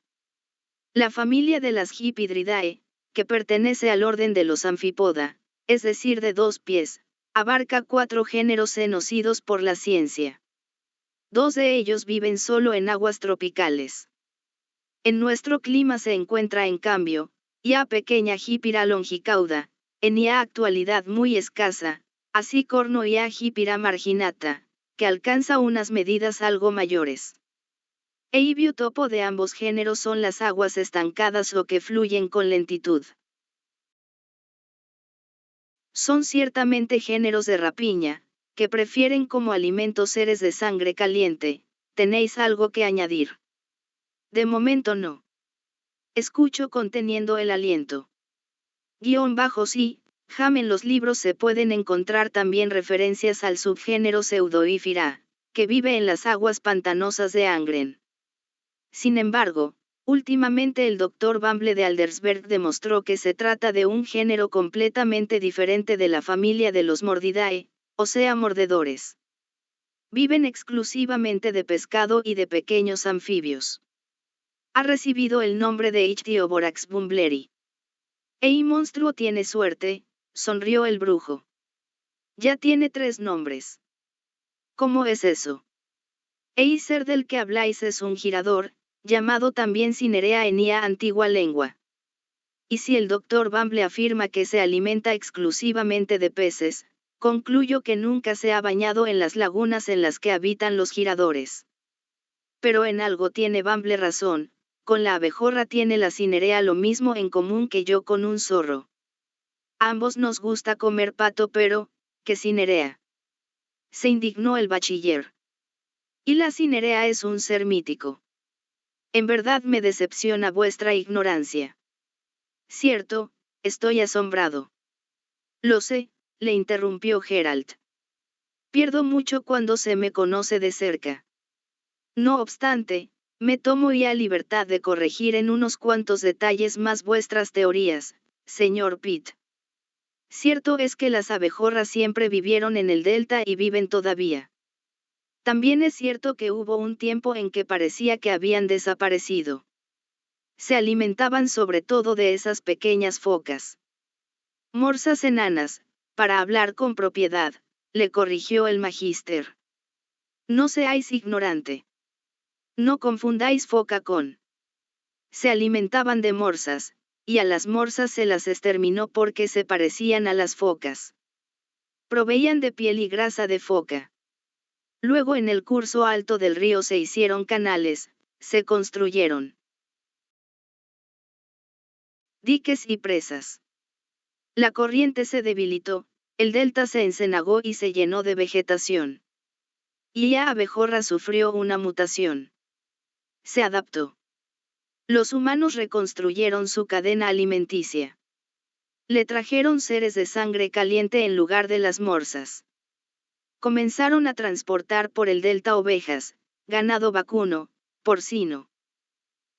La familia de las Hipidridae, que pertenece al orden de los anfipoda, es decir de 2 pies, abarca 4 géneros conocidos por la ciencia. 2 de ellos viven solo en aguas tropicales. En nuestro clima se encuentra en cambio, ya pequeña Hipira longicauda, en ya actualidad muy escasa, así corno ya Hipira marginata, que alcanza unas medidas algo mayores. Biotopo de ambos géneros son las aguas estancadas o que fluyen con lentitud. Son ciertamente géneros de rapiña, que prefieren como alimento seres de sangre caliente. ¿Tenéis algo que añadir? De momento no. Escucho conteniendo el aliento. Sí, en los libros se pueden encontrar también referencias al subgénero Pseudoifira, que vive en las aguas pantanosas de Angren. Sin embargo, Últimamente el Dr. Bumble de Aldersberg demostró que se trata de un género completamente diferente de la familia de los Mordidae, o sea mordedores. Viven exclusivamente de pescado y de pequeños anfibios. Ha recibido el nombre de Ichthyoborax bumbleri. ¡Ey, monstruo, tiene suerte!, sonrió el brujo. Ya tiene 3 nombres. ¿Cómo es eso? El ser del que habláis es un girador, llamado también cinerea en la antigua lengua. Y si el Dr. Bumble afirma que se alimenta exclusivamente de peces, concluyo que nunca se ha bañado en las lagunas en las que habitan los giradores. Pero en algo tiene Bumble razón, con la abejorra tiene la cinerea lo mismo en común que yo con un zorro. A ambos nos gusta comer pato, pero, ¿qué cinerea? Se indignó el bachiller. Y la cinerea es un ser mítico. En verdad me decepciona vuestra ignorancia. Cierto, estoy asombrado. Lo sé, le interrumpió Geralt. Pierdo mucho cuando se me conoce de cerca. No obstante, me tomo ya libertad de corregir en unos cuantos detalles más vuestras teorías, señor Pitt. Cierto es que las abejorras siempre vivieron en el delta y viven todavía. También es cierto que hubo un tiempo en que parecía que habían desaparecido. Se alimentaban sobre todo de esas pequeñas focas. Morsas enanas, para hablar con propiedad, le corrigió el magíster. No seáis ignorante. No confundáis foca con. Se alimentaban de morsas, y a las morsas se las exterminó porque se parecían a las focas. Proveían de piel y grasa de foca. Luego en el curso alto del río se hicieron canales, se construyeron diques y presas. La corriente se debilitó, el delta se encenagó y se llenó de vegetación. Y la abejorra sufrió una mutación. Se adaptó. Los humanos reconstruyeron su cadena alimenticia. Le trajeron seres de sangre caliente en lugar de las morsas. Comenzaron a transportar por el delta ovejas, ganado vacuno, porcino.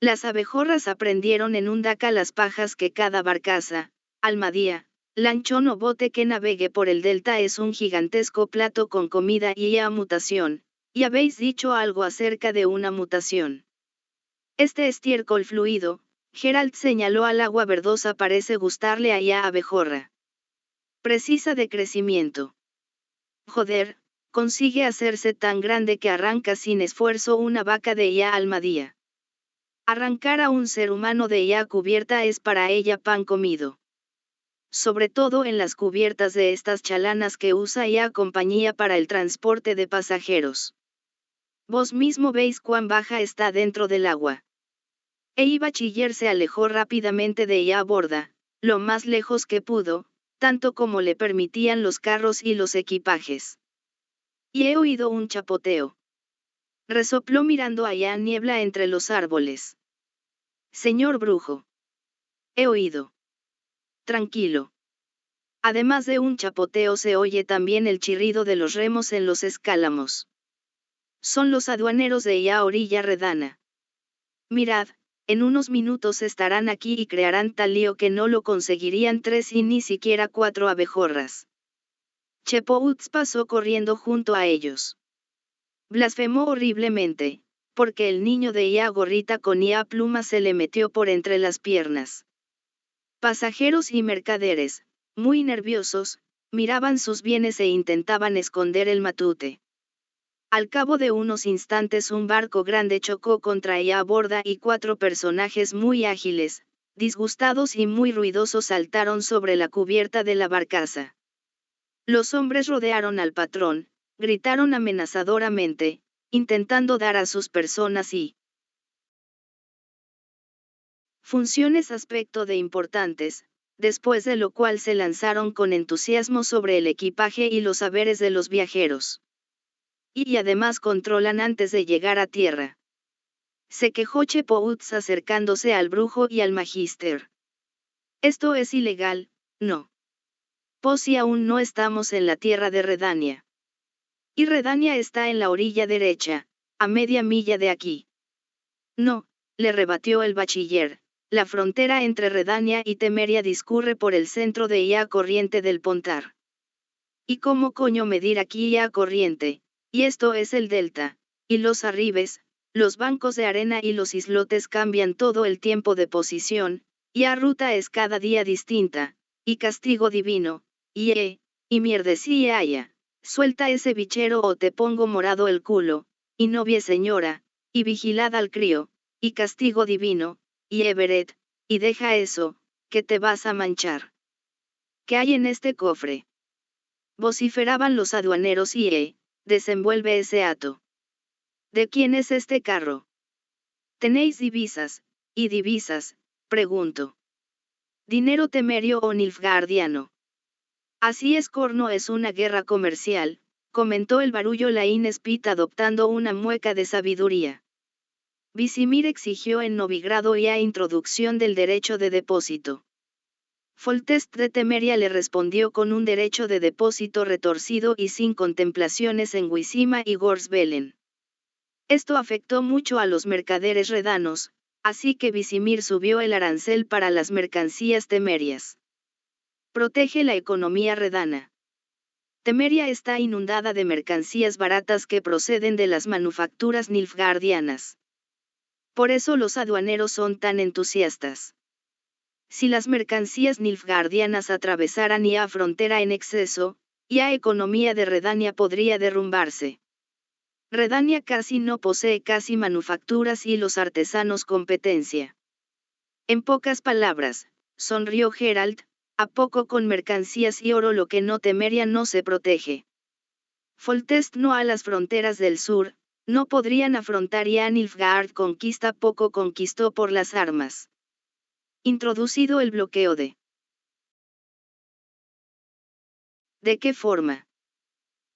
Las abejorras aprendieron en un daca las pajas que cada barcaza, almadía, lanchón o bote que navegue por el delta es un gigantesco plato con comida y a mutación, y habéis dicho algo acerca de una mutación. Este estiércol fluido, Geralt señaló al agua verdosa, parece gustarle a la abejorra. Precisa de crecimiento. Joder, consigue hacerse tan grande que arranca sin esfuerzo una vaca de ya almadía. Arrancar a un ser humano de ya cubierta es para ella pan comido. Sobre todo en las cubiertas de estas chalanas que usa ya compañía para el transporte de pasajeros. Vos mismo veis cuán baja está dentro del agua. Bachiller se alejó rápidamente de ella a borda, lo más lejos que pudo, tanto como le permitían los carros y los equipajes. Y he oído un chapoteo. Resopló mirando allá niebla entre los árboles. Señor brujo. He oído. Tranquilo. Además de un chapoteo se oye también el chirrido de los remos en los escálamos. Son los aduaneros de ya orilla redana. Mirad, en unos minutos estarán aquí y crearán tal lío que no lo conseguirían 3 y ni siquiera 4 abejorras. Chepouts pasó corriendo junto a ellos. Blasfemó horriblemente, porque el niño de ia gorrita con ia pluma se le metió por entre las piernas. Pasajeros y mercaderes, muy nerviosos, miraban sus bienes e intentaban esconder el matute. Al cabo de unos instantes un barco grande chocó contra ella a borda y 4 personajes muy ágiles, disgustados y muy ruidosos saltaron sobre la cubierta de la barcaza. Los hombres rodearon al patrón, gritaron amenazadoramente, intentando dar a sus personas y funciones aspecto de importantes, después de lo cual se lanzaron con entusiasmo sobre el equipaje y los haberes de los viajeros. Y además controlan antes de llegar a tierra. Se quejó Chepouts acercándose al brujo y al magíster. Esto es ilegal, ¿no? Pues si aún no estamos en la tierra de Redania. Y Redania está en la orilla derecha, a media milla de aquí. No, le rebatió el bachiller. La frontera entre Redania y Temeria discurre por el centro de Ia corriente del Pontar. ¿Y cómo coño medir aquí Ia corriente? Y esto es el delta. Y los arribes, los bancos de arena y los islotes cambian todo el tiempo de posición, y a ruta es cada día distinta, y castigo divino, y mierdecía haya, suelta ese bichero o te pongo morado el culo, y novia señora, y vigilad al crío, y castigo divino, y Everett, y deja eso, que te vas a manchar. ¿Qué hay en este cofre? Vociferaban los aduaneros y desenvuelve ese hato. ¿De quién es este carro? ¿Tenéis divisas, y divisas? Pregunto. ¿Dinero temerio o nilfgaardiano? Así es, corno, es una guerra comercial, comentó el barullo Laín Spit adoptando una mueca de sabiduría. Visimir exigió en Novigrado ya introducción del derecho de depósito. Foltest de Temeria le respondió con un derecho de depósito retorcido y sin contemplaciones en Wisima y Gorsbelen. Esto afectó mucho a los mercaderes redanos, así que Visimir subió el arancel para las mercancías temerias. Protege la economía redana. Temeria está inundada de mercancías baratas que proceden de las manufacturas nilfgaardianas. Por eso los aduaneros son tan entusiastas. Si las mercancías nilfgaardianas atravesaran ya frontera en exceso, ya economía de Redania podría derrumbarse. Redania casi no posee casi manufacturas y los artesanos competencia. En pocas palabras, sonrió Geralt, a poco con mercancías y oro lo que no Temeria no se protege. Foltest no a las fronteras del sur, no podrían afrontar ya Nilfgaard conquista poco conquistó por las armas. Introducido el bloqueo ¿De qué forma?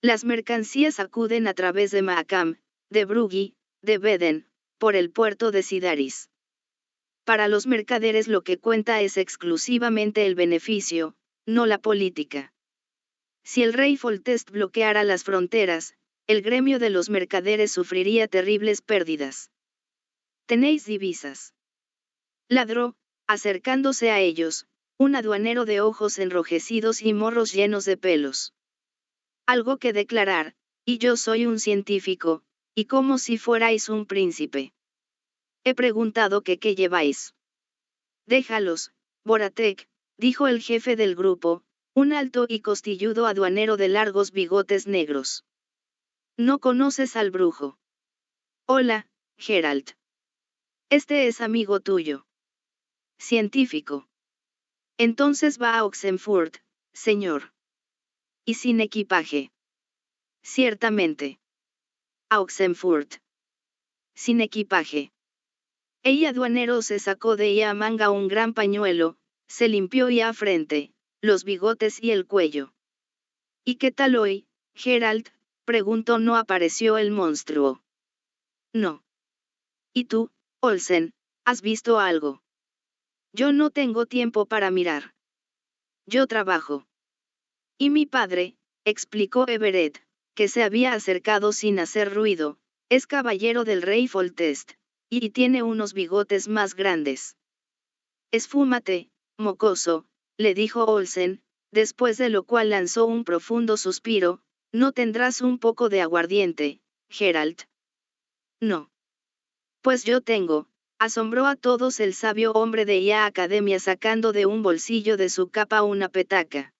Las mercancías acuden a través de Maacam, de Brugge, de Beden, por el puerto de Sidaris. Para los mercaderes lo que cuenta es exclusivamente el beneficio, no la política. Si el rey Foltest bloqueara las fronteras, el gremio de los mercaderes sufriría terribles pérdidas. ¿Tenéis divisas? Ladró, acercándose a ellos, un aduanero de ojos enrojecidos y morros llenos de pelos. Algo que declarar, y yo soy un científico, y como si fuerais un príncipe. He preguntado que qué lleváis. Déjalos, Boratek, dijo el jefe del grupo, un alto y costilludo aduanero de largos bigotes negros. ¿No conoces al brujo? Hola, Geralt. Este es amigo tuyo. Científico. Entonces va a Oxenfurt, señor. Y sin equipaje. Ciertamente. A Oxenfurt. Sin equipaje. El aduanero se sacó de ella manga un gran pañuelo, se limpió ya frente, los bigotes y el cuello. ¿Y qué tal hoy, Geralt? Preguntó. No apareció el monstruo. No. ¿Y tú, Olsen, has visto algo? Yo no tengo tiempo para mirar. Yo trabajo. Y mi padre, explicó Everett, que se había acercado sin hacer ruido, es caballero del rey Foltest, y tiene unos bigotes más grandes. Esfúmate, mocoso, le dijo Olsen, después de lo cual lanzó un profundo suspiro. ¿No tendrás un poco de aguardiente, Geralt? No. Pues yo tengo, asombró a todos el sabio hombre de la academia sacando de un bolsillo de su capa una petaca.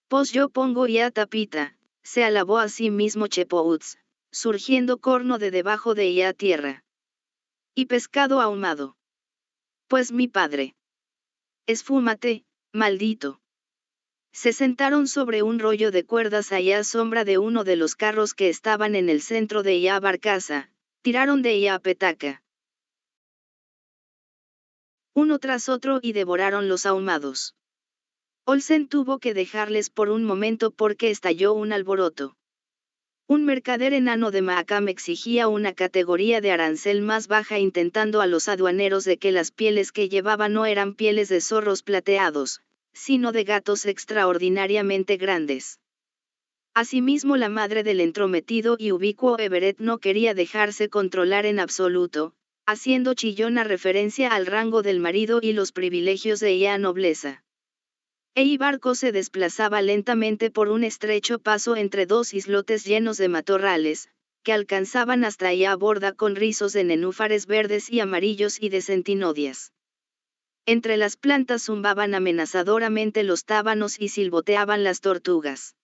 Pues yo pongo ya tapita, se alabó a sí mismo Chepouts, surgiendo corno de debajo de ya tierra. Y pescado ahumado. Pues mi padre. Esfúmate, maldito. Se sentaron sobre un rollo de cuerdas allá a sombra de uno de los carros que estaban en el centro de ya barcaza, tiraron de ya petaca. Uno tras otro y devoraron los ahumados. Olsen tuvo que dejarles por un momento porque estalló un alboroto. Un mercader enano de Maacam exigía una categoría de arancel más baja intentando a los aduaneros de que las pieles que llevaban no eran pieles de zorros plateados, sino de gatos extraordinariamente grandes. Asimismo la madre del entrometido y ubicuo Everett no quería dejarse controlar en absoluto, haciendo chillona referencia al rango del marido y los privilegios de ella nobleza. El barco se desplazaba lentamente por un estrecho paso entre dos islotes llenos de matorrales, que alcanzaban hasta allá a borda con rizos de nenúfares verdes y amarillos y de centinodias. Entre las plantas zumbaban amenazadoramente los tábanos y silboteaban las tortugas.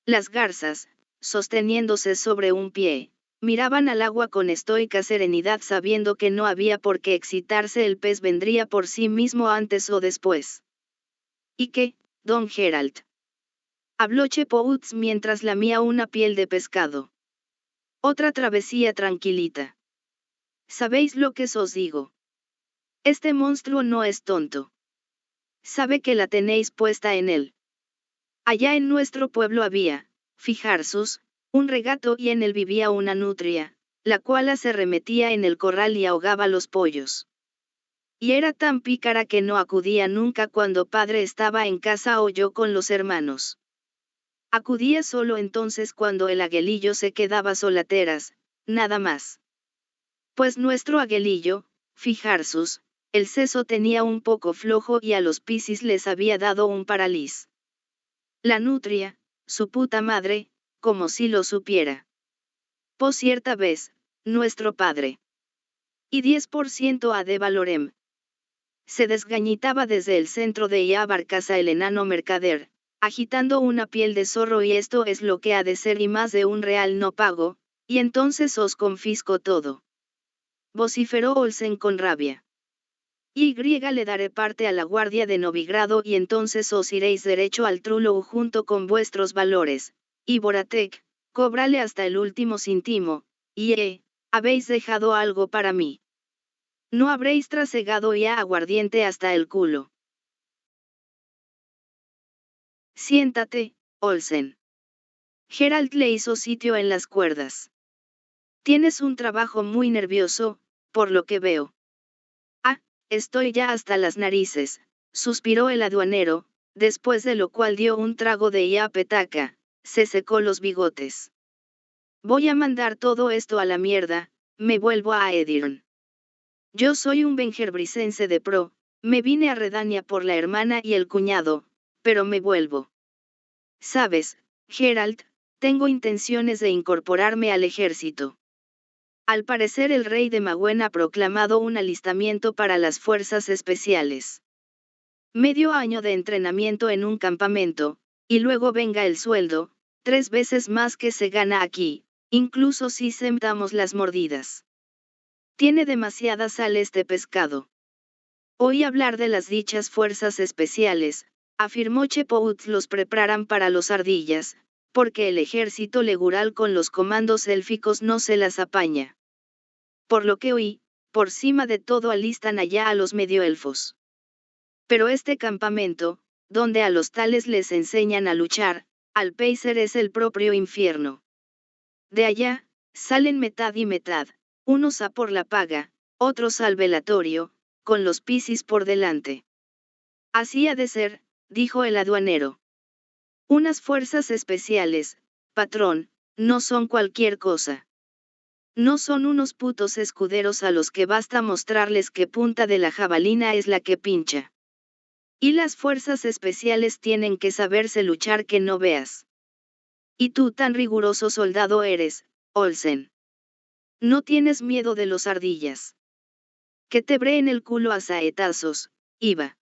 Las garzas, sosteniéndose sobre un pie, miraban al agua con estoica serenidad sabiendo que no había por qué excitarse, el pez vendría por sí mismo antes o después. ¿Y qué, don Gerald? Habló Chepouts mientras lamía una piel de pescado. Otra travesía tranquilita. ¿Sabéis lo que os digo? Este monstruo no es tonto. Sabe que la tenéis puesta en él. Allá en nuestro pueblo había, fijaros, un regato y en él vivía una nutria, la cual se remetía en el corral y ahogaba los pollos. Y era tan pícara que no acudía nunca cuando padre estaba en casa o yo con los hermanos. Acudía solo entonces cuando el aguelillo se quedaba solateras, nada más. Pues nuestro aguelillo, fijaros, el seso tenía un poco flojo y a los pisis les había dado un paralís. La nutria, su puta madre, como si lo supiera. Por cierta vez, nuestro padre. Y 10% a de valorem. Se desgañitaba desde el centro de ella barcaza el enano mercader, agitando una piel de zorro, y esto es lo que ha de ser y más de un real no pago, y entonces os confisco todo. Vociferó Olsen con rabia. Y le daré parte a la guardia de Novigrado y entonces os iréis derecho al Trulou junto con vuestros valores, y Boratek, cóbrale hasta el último cintimo, y habéis dejado algo para mí. No habréis trasegado ya aguardiente hasta el culo. Siéntate, Olsen. Gerald le hizo sitio en las cuerdas. Tienes un trabajo muy nervioso, por lo que veo. Ah, estoy ya hasta las narices, suspiró el aduanero, después de lo cual dio un trago de ya petaca, se secó los bigotes. Voy a mandar todo esto a la mierda, me vuelvo a Edirn. Yo soy un bengerbricense de pro, me vine a Redania por la hermana y el cuñado, pero me vuelvo. Sabes, Gerald, tengo intenciones de incorporarme al ejército. Al parecer el rey de Magüen ha proclamado un alistamiento para las fuerzas especiales. Medio año de entrenamiento en un campamento, y luego venga el sueldo, 3 veces más que se gana aquí, incluso si sentamos las mordidas. Tiene demasiada sal este pescado. Oí hablar de las dichas fuerzas especiales, afirmó Chepouts, los preparan para los ardillas, porque el ejército legural con los comandos élficos no se las apaña. Por lo que oí, por cima de todo alistan allá a los medioelfos. Pero este campamento, donde a los tales les enseñan a luchar, al paíser es el propio infierno. De allá, salen metad y metad, unos a por la paga, otros al velatorio, con los pisis por delante. Así ha de ser, dijo el aduanero. Unas fuerzas especiales, patrón, no son cualquier cosa. No son unos putos escuderos a los que basta mostrarles qué punta de la jabalina es la que pincha. Y las fuerzas especiales tienen que saberse luchar que no veas. Y tú tan riguroso soldado eres, Olsen. No tienes miedo de los ardillas. Que te breen el culo a saetazos, Iva.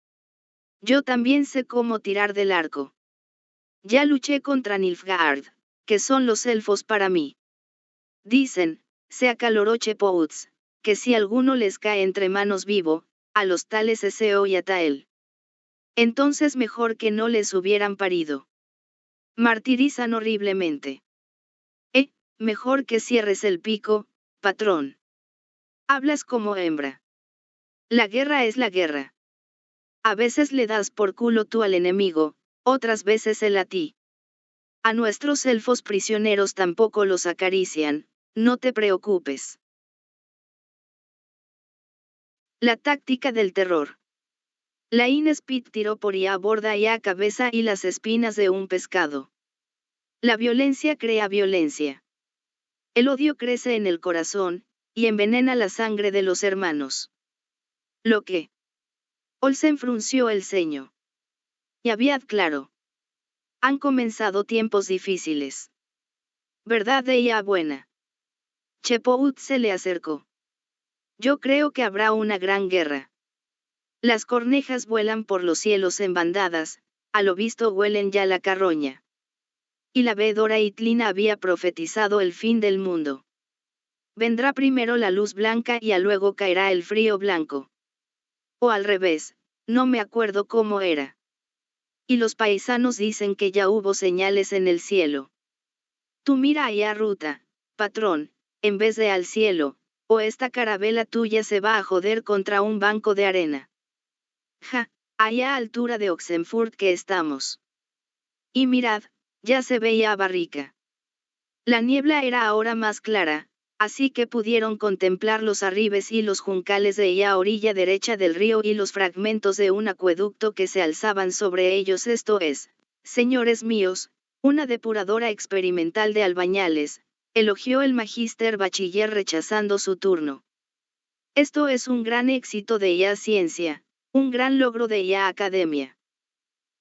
Yo también sé cómo tirar del arco. Ya luché contra Nilfgaard, que son los elfos para mí. Dicen, se acaloró Chepouts, que si alguno les cae entre manos vivo, a los tales Eseo y Atael. Entonces mejor que no les hubieran parido. Martirizan horriblemente. Mejor que cierres el pico, patrón. Hablas como hembra. La guerra es la guerra. A veces le das por culo tú al enemigo, otras veces él a ti. A nuestros elfos prisioneros tampoco los acarician, no te preocupes. La táctica del terror. La Inespid tiró por ya borda y a cabeza y las espinas de un pescado. La violencia crea violencia. El odio crece en el corazón, y envenena la sangre de los hermanos. ¿Lo que? Olsen frunció el ceño. Y había claro. Han comenzado tiempos difíciles. ¿Verdad de ella buena? Chepout se le acercó. Yo creo que habrá una gran guerra. Las cornejas vuelan por los cielos en bandadas, a lo visto huelen ya la carroña. Y la veedora Itlina había profetizado el fin del mundo. Vendrá primero la luz blanca y luego caerá el frío blanco. O al revés, no me acuerdo cómo era. Y los paisanos dicen que ya hubo señales en el cielo. Tú mira allá ruta, patrón, en vez de al cielo, o esta carabela tuya se va a joder contra un banco de arena. Ja, allá a altura de Oxenfurt que estamos. Y mirad, ya se veía a Barrica. La niebla era ahora más clara, así que pudieron contemplar los arribes y los juncales de ella a orilla derecha del río y los fragmentos de un acueducto que se alzaban sobre ellos. Esto es, señores míos, una depuradora experimental de albañales, elogió el magíster bachiller rechazando su turno. Esto es un gran éxito de ella ciencia, un gran logro de ella academia.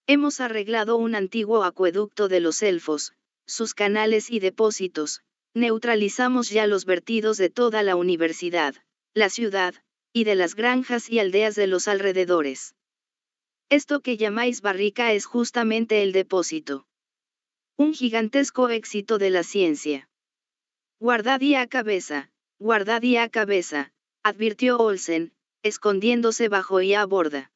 Hemos arreglado un antiguo acueducto de los elfos, sus canales y depósitos, neutralizamos ya los vertidos de toda la universidad, la ciudad, y de las granjas y aldeas de los alrededores. Esto que llamáis barrica es justamente el depósito. Un gigantesco éxito de la ciencia. Guardad y a cabeza, advirtió Olsen, escondiéndose bajo y a borda.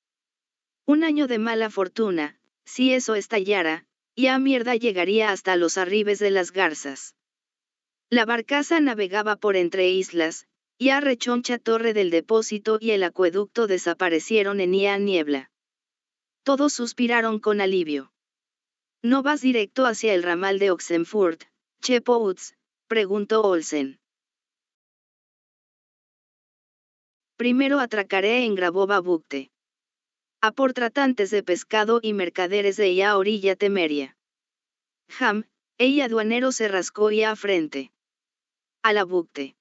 Un año de mala fortuna, si eso estallara, ya mierda llegaría hasta los arribes de las garzas. La barcaza navegaba por entre islas, y a rechoncha torre del depósito y el acueducto desaparecieron en ya niebla. Todos suspiraron con alivio. ¿No vas directo hacia el ramal de Oxenfurt, Chepouts?, preguntó Olsen. Primero atracaré en Grabova Bukte. A por tratantes de pescado y mercaderes de ya orilla temeria. El aduanero se rascó ya a frente. A la Bukte.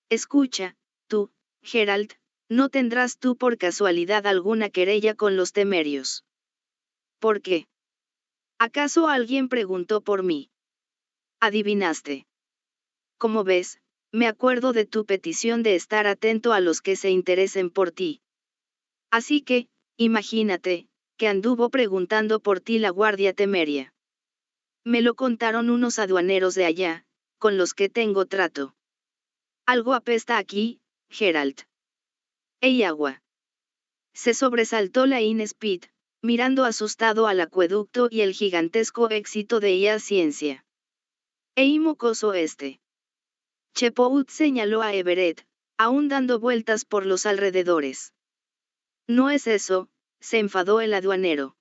Escucha, tú, Geralt, ¿no tendrás tú por casualidad alguna querella con los temerios? ¿Por qué? ¿Acaso alguien preguntó por mí? ¿Adivinaste? Como ves, me acuerdo de tu petición de estar atento a los que se interesen por ti. Así que, imagínate, que anduvo preguntando por ti la Guardia Temeria. Me lo contaron unos aduaneros de allá, con los que tengo trato. Algo apesta aquí, Geralt. ¡Ey agua! Se sobresaltó la Inespit, mirando asustado al acueducto y el gigantesco éxito de ella ciencia. ¡Ey mocoso este! Chepout señaló a Everett, aún dando vueltas por los alrededores. No es eso, se enfadó el aduanero.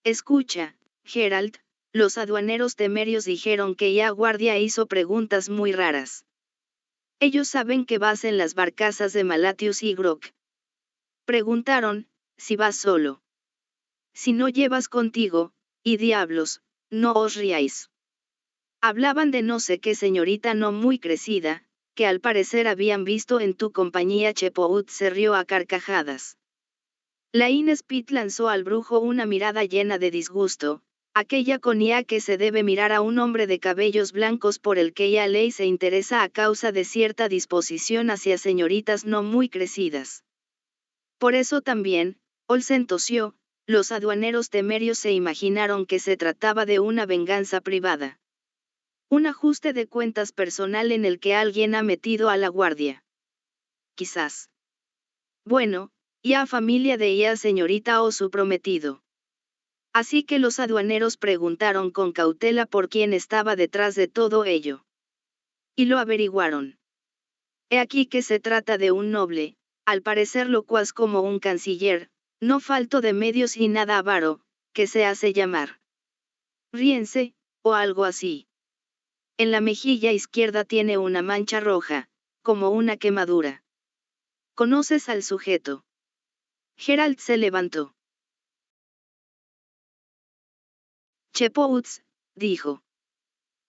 Escucha, Geralt, los aduaneros temerios dijeron que ya Guardia hizo preguntas muy raras. Ellos saben que vas en las barcazas de Malatius y Grok. Preguntaron, si vas solo. Si no llevas contigo, y diablos, no os riáis. Hablaban de no sé qué señorita no muy crecida, que al parecer habían visto en tu compañía. Chepout se rió a carcajadas. La Inespit lanzó al brujo una mirada llena de disgusto, aquella conía que se debe mirar a un hombre de cabellos blancos por el que ya ley se interesa a causa de cierta disposición hacia señoritas no muy crecidas. Por eso también, Olsen tosió, los aduaneros temerios se imaginaron que se trataba de una venganza privada. Un ajuste de cuentas personal en el que alguien ha metido a la Guardia. Quizás. Bueno, ya familia de ella señorita o su prometido. Así que los aduaneros preguntaron con cautela por quién estaba detrás de todo ello. Y lo averiguaron. He aquí que se trata de un noble, al parecer locuaz como un canciller, no falto de medios y nada avaro, que se hace llamar Riense, o algo así. En la mejilla izquierda tiene una mancha roja, como una quemadura. ¿Conoces al sujeto? Geralt se levantó. Chepouts, dijo.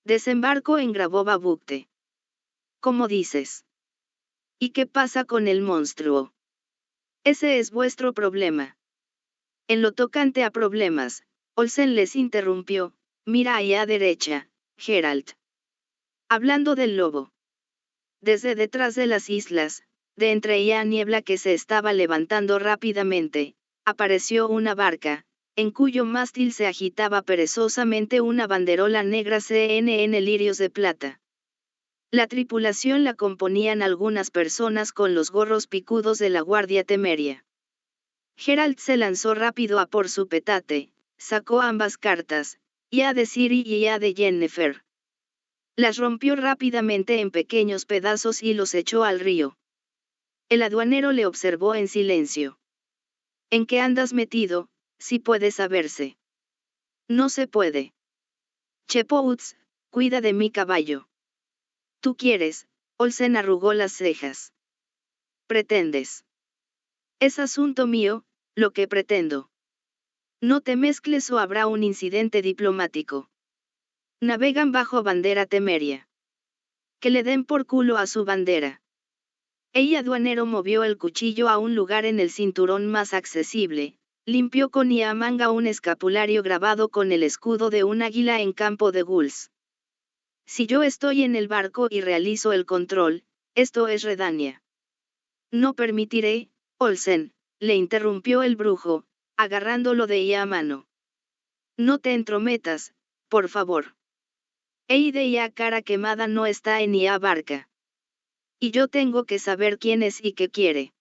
Desembarco en Grabova Bukte. ¿Cómo dices? ¿Y qué pasa con el monstruo? Ese es vuestro problema. En lo tocante a problemas, Olsen les interrumpió, mira ahí a derecha, Geralt. Hablando del lobo. Desde detrás de las islas, de entre ella niebla que se estaba levantando rápidamente, apareció una barca, en cuyo mástil se agitaba perezosamente una banderola negra CNN lirios de plata. La tripulación la componían algunas personas con los gorros picudos de la Guardia Temeria. Geralt se lanzó rápido a por su petate, sacó ambas cartas, ya de Ciri y ya de Yennefer. Las rompió rápidamente en pequeños pedazos y los echó al río. El aduanero le observó en silencio. ¿En qué andas metido, si puede saberse? No se puede. Chepouts, cuida de mi caballo. ¿Tú quieres? Olsen arrugó las cejas. ¿Pretendes? Es asunto mío, lo que pretendo. No te mezcles o habrá un incidente diplomático. Navegan bajo bandera temeria. Que le den por culo a su bandera. El aduanero movió el cuchillo a un lugar en el cinturón más accesible, limpió con manga un escapulario grabado con el escudo de un águila en campo de gules. Si yo estoy en el barco y realizo el control, esto es Redania. No permitiré, Olsen, le interrumpió el brujo, agarrándolo de ella a mano. No te entrometas, por favor. De ya cara quemada no está en IA barca. Y yo tengo que saber quién es y qué quiere.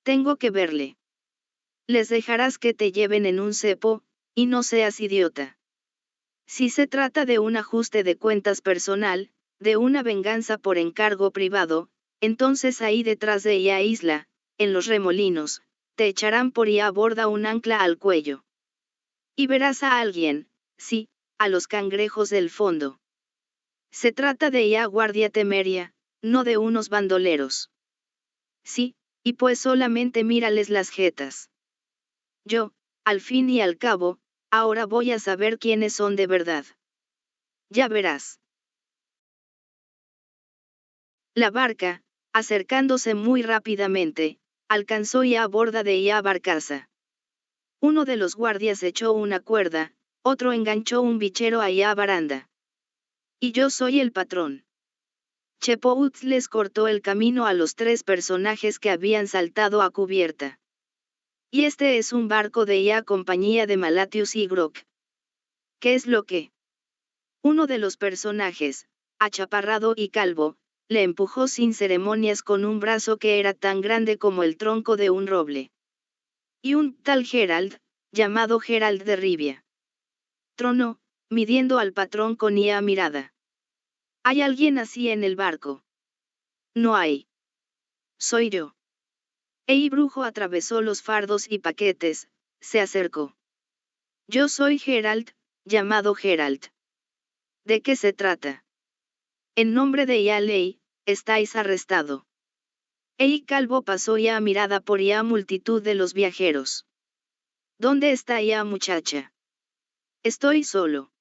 Tengo que verle. Les dejarás que te lleven en un cepo, y no seas idiota. Si se trata de un ajuste de cuentas personal, de una venganza por encargo privado, entonces ahí detrás de ella isla, en los remolinos, te echarán por ella borda un ancla al cuello. Y verás a alguien, sí, a los cangrejos del fondo. Se trata de ella Guardia Temeria, no de unos bandoleros. Sí, y pues solamente mírales las jetas. Yo, al fin y al cabo, ahora voy a saber quiénes son de verdad. Ya verás. La barca, acercándose muy rápidamente, alcanzó ya a borda de ella barcaza. Uno de los guardias echó una cuerda, otro enganchó un bichero a ella baranda. Y yo soy el patrón. Chepouts les cortó el camino a los tres personajes que habían saltado a cubierta. Y este es un barco de ella compañía de Malatius y Grok. ¿Qué es lo que? Uno de los personajes, achaparrado y calvo, le empujó sin ceremonias con un brazo que era tan grande como el tronco de un roble. Y un tal Gerald, llamado Gerald de Rivia. Tronó, midiendo al patrón con ia mirada. ¿Hay alguien así en el barco? No hay. Soy yo. Brujo atravesó los fardos y paquetes, se acercó. Yo soy Gerald, llamado Gerald. ¿De qué se trata? En nombre de Ley, estáis arrestado. Calvo pasó ya mirada por ya multitud de los viajeros. ¿Dónde está ya muchacha? Estoy solo.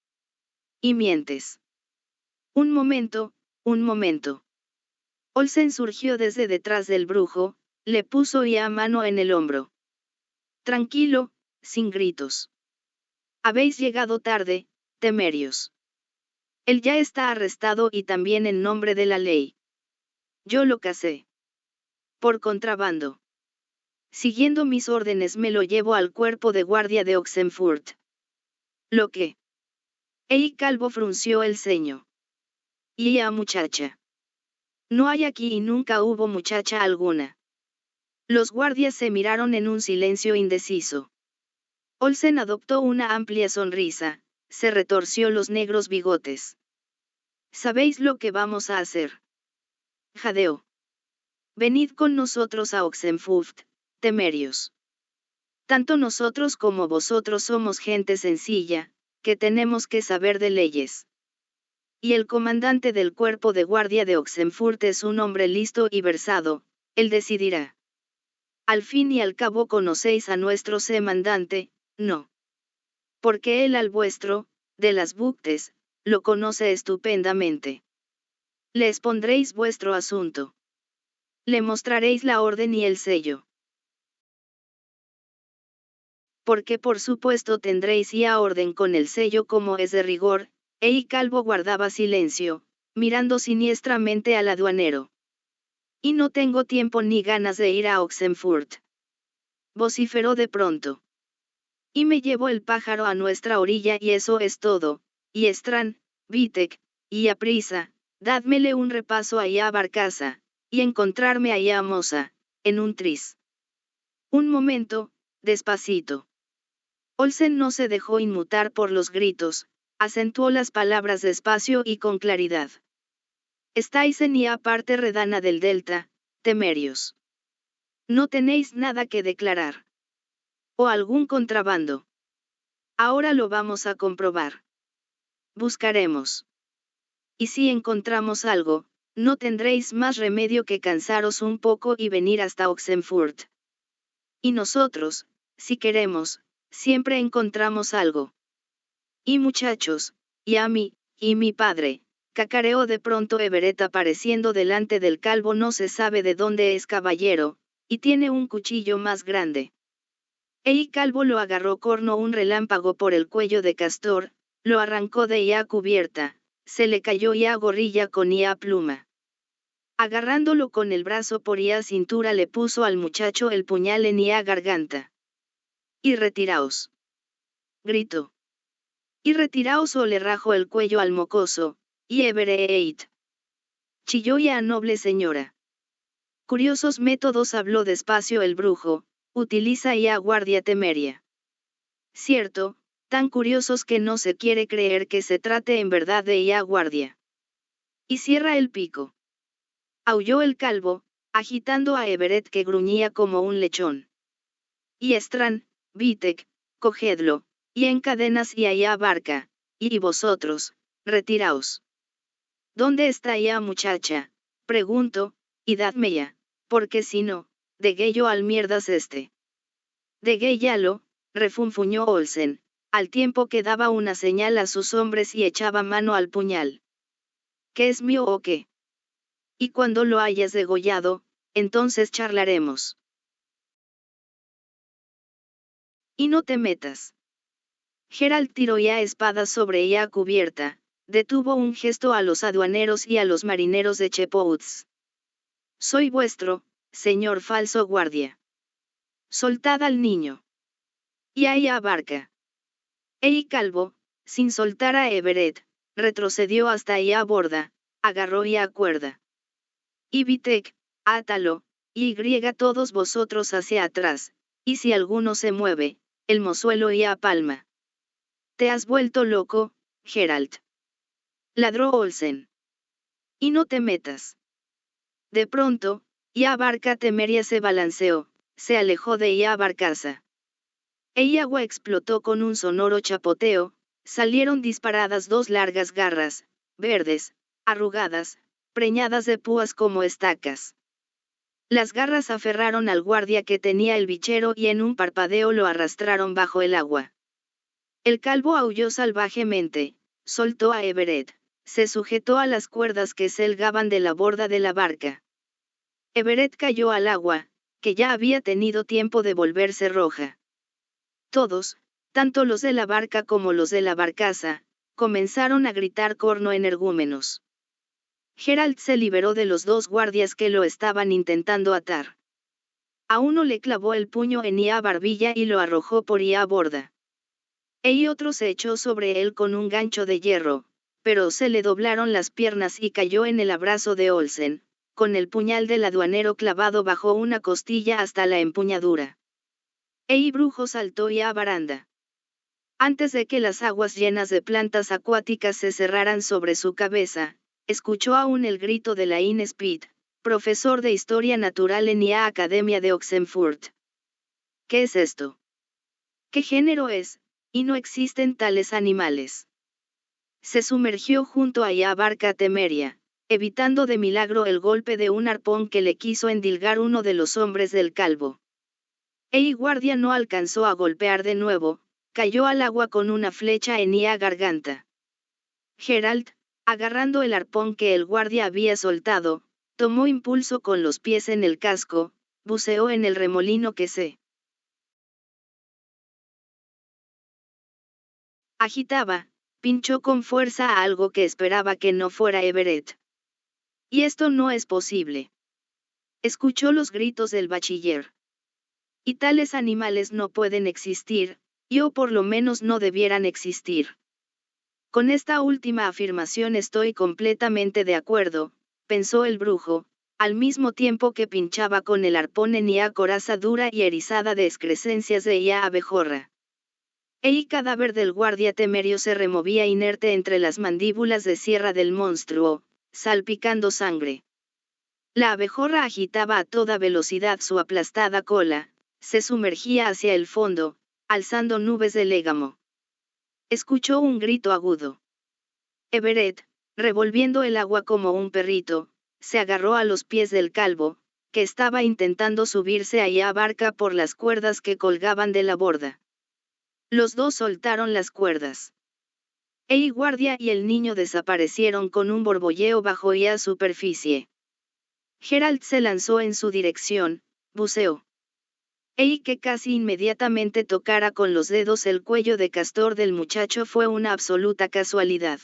Y mientes. Un momento, un momento. Olsen surgió desde detrás del brujo, le puso ya mano en el hombro. Tranquilo, sin gritos. Habéis llegado tarde, temerios. Él ya está arrestado y también en nombre de la ley. Yo lo casé. Por contrabando. Siguiendo mis órdenes me lo llevo al cuerpo de guardia de Oxenfurt. ¿Lo que? Calvo frunció el ceño. Y ya muchacha. No hay aquí y nunca hubo muchacha alguna. Los guardias se miraron en un silencio indeciso. Olsen adoptó una amplia sonrisa, se retorció los negros bigotes. ¿Sabéis lo que vamos a hacer? Jadeó. Venid con nosotros a Oxenfurt, temerios. Tanto nosotros como vosotros somos gente sencilla, que tenemos que saber de leyes. Y el comandante del cuerpo de guardia de Oxenfurt es un hombre listo y versado, él decidirá. Al fin y al cabo conocéis a nuestro semandante, ¿no? Porque él al vuestro, de las Buctes, lo conoce estupendamente. Le expondréis vuestro asunto. Le mostraréis la orden y el sello. Porque por supuesto tendréis ya orden con el sello como es de rigor. Calvo guardaba silencio, mirando siniestramente al aduanero. Y no tengo tiempo ni ganas de ir a Oxenfurt. Vociferó de pronto. Y me llevo el pájaro a nuestra orilla y eso es todo. Y Strand, Vitek, y a prisa, dádmele un repaso allá a Barcaza, y encontrarme allá a Mosa, en un tris. Un momento, despacito. Olsen no se dejó inmutar por los gritos, acentuó las palabras despacio y con claridad. Estáis en la parte redana del delta, temerios. No tenéis nada que declarar. O algún contrabando. Ahora lo vamos a comprobar. Buscaremos. Y si encontramos algo, no tendréis más remedio que cansaros un poco y venir hasta Oxenfurt. Y nosotros, si queremos, siempre encontramos algo. Y muchachos, y a mí, y mi padre, cacareó de pronto Everett apareciendo delante del calvo. No se sabe de dónde es caballero, y tiene un cuchillo más grande. Calvo lo agarró corno un relámpago por el cuello de Castor, lo arrancó de ya cubierta, se le cayó ya gorrilla con ya pluma. Agarrándolo con el brazo por ya cintura le puso al muchacho el puñal en ya garganta. Y retiraos. Gritó. Y retiraos o le rajo el cuello al mocoso, y Everett. Chilló ya noble señora. Curiosos métodos habló despacio el brujo, utiliza ya guardia temeria. Cierto, tan curiosos que no se quiere creer que se trate en verdad de ya guardia. Y cierra el pico. Aulló el calvo, agitando a Everett que gruñía como un lechón. Y Strand, Vitek, cogedlo, y en cadenas y allá barca, y vosotros, retiraos. ¿Dónde está ya muchacha? Pregunto, y dadme ya, porque si no, degué yo al mierdas este. Degué ya lo, refunfuñó Olsen, al tiempo que daba una señal a sus hombres y echaba mano al puñal. ¿Qué es mío o qué? Y cuando lo hayas degollado, entonces charlaremos. Y no te metas. Gerald tiró ya espada sobre ella cubierta, detuvo un gesto a los aduaneros y a los marineros de Chepouts. Soy vuestro, señor falso guardia. Soltad al niño. Y ahí abarca. Calvo, sin soltar a Everett, retrocedió hasta allá a borda, agarró y a cuerda. Y Vitek, átalo, y griega todos vosotros hacia atrás, y si alguno se mueve, el mozuelo y a palma. Te has vuelto loco, Gerald. Ladró Olsen. Y no te metas. De pronto, ya barca temeria se balanceó, se alejó de ya barcaza. Agua explotó con un sonoro chapoteo, salieron disparadas dos largas garras, verdes, arrugadas, preñadas de púas como estacas. Las garras aferraron al guardia que tenía el bichero y en un parpadeo lo arrastraron bajo el agua. El calvo aulló salvajemente, soltó a Everett, se sujetó a las cuerdas que selgaban de la borda de la barca. Everett cayó al agua, que ya había tenido tiempo de volverse roja. Todos, tanto los de la barca como los de la barcaza, comenzaron a gritar corno energúmenos. Gerald se liberó de los dos guardias que lo estaban intentando atar. A uno le clavó el puño en la barbilla y lo arrojó por la borda. Otro se echó sobre él con un gancho de hierro, pero se le doblaron las piernas y cayó en el abrazo de Olsen, con el puñal del aduanero clavado bajo una costilla hasta la empuñadura. Brujo saltó ya a baranda. Antes de que las aguas llenas de plantas acuáticas se cerraran sobre su cabeza, escuchó aún el grito de Lain Speed, profesor de Historia Natural en la Academia de Oxenfurt. ¿Qué es esto? ¿Qué género es? Y no existen tales animales. Se sumergió junto a la barca temeria, evitando de milagro el golpe de un arpón que le quiso endilgar uno de los hombres del calvo. Guardia no alcanzó a golpear de nuevo, cayó al agua con una flecha en la garganta. Gerald, agarrando el arpón que el guardia había soltado, Tomó impulso con los pies en el casco, buceó en el remolino que se agitaba, pinchó con fuerza a algo que esperaba que no fuera Everett. Y esto no es posible. Escuchó los gritos del bachiller. Y tales animales no pueden existir, o por lo menos no debieran existir. Con esta última afirmación estoy completamente de acuerdo, pensó el brujo, al mismo tiempo que pinchaba con el arpón en la coraza dura y erizada de excrescencias de la abejorra. El cadáver del guardia temerio se removía inerte entre las mandíbulas de sierra del monstruo, salpicando sangre. La abejorra agitaba a toda velocidad su aplastada cola, se sumergía hacia el fondo, alzando nubes de légamo. Escuchó un grito agudo. Everett, revolviendo el agua como un perrito, se agarró a los pies del calvo, que estaba intentando subirse a la barca por las cuerdas que colgaban de la borda. Los dos soltaron las cuerdas. El guardia y el niño desaparecieron con un borbolleo bajo la superficie. Gerald se lanzó en su dirección, buceó. Que casi inmediatamente tocara con los dedos el cuello de castor del muchacho fue una absoluta casualidad.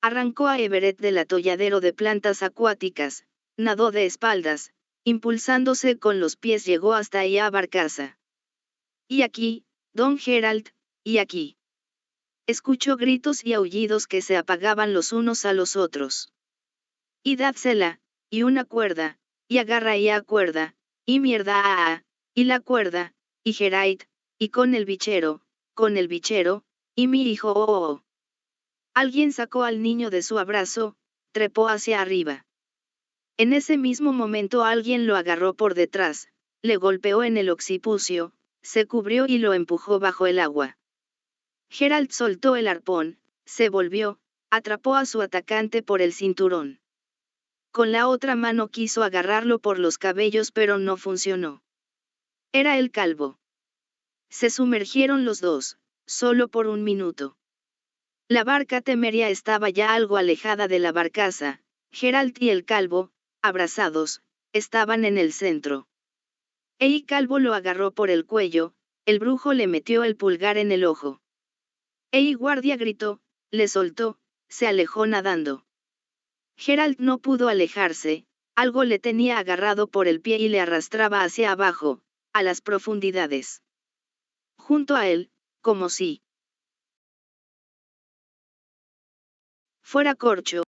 Arrancó a Everett del atolladero de plantas acuáticas, nadó de espaldas, impulsándose con los pies llegó hasta la barcaza. Y aquí, don Gerald, y aquí. Escuchó gritos y aullidos que se apagaban los unos a los otros. Y dádsela, y una cuerda, y agarra ya cuerda, y mierda y la cuerda, y Gerald, y con el bichero, y mi hijo Alguien sacó al niño de su abrazo, trepó hacia arriba. En ese mismo momento alguien lo agarró por detrás, le golpeó en el occipucio, se cubrió y lo empujó bajo el agua. Gerald soltó el arpón, se volvió, atrapó a su atacante por el cinturón. Con la otra mano quiso agarrarlo por los cabellos pero no funcionó. Era el calvo. Se sumergieron los dos, solo por un minuto. La barca temeria estaba ya algo alejada de la barcaza, Gerald y el calvo, abrazados, estaban en el centro. El calvo lo agarró por el cuello, el brujo le metió el pulgar en el ojo. El guardia gritó, le soltó, se alejó nadando. Gerald no pudo alejarse, algo le tenía agarrado por el pie y le arrastraba hacia abajo, a las profundidades. Junto a él, como si fuera corcho,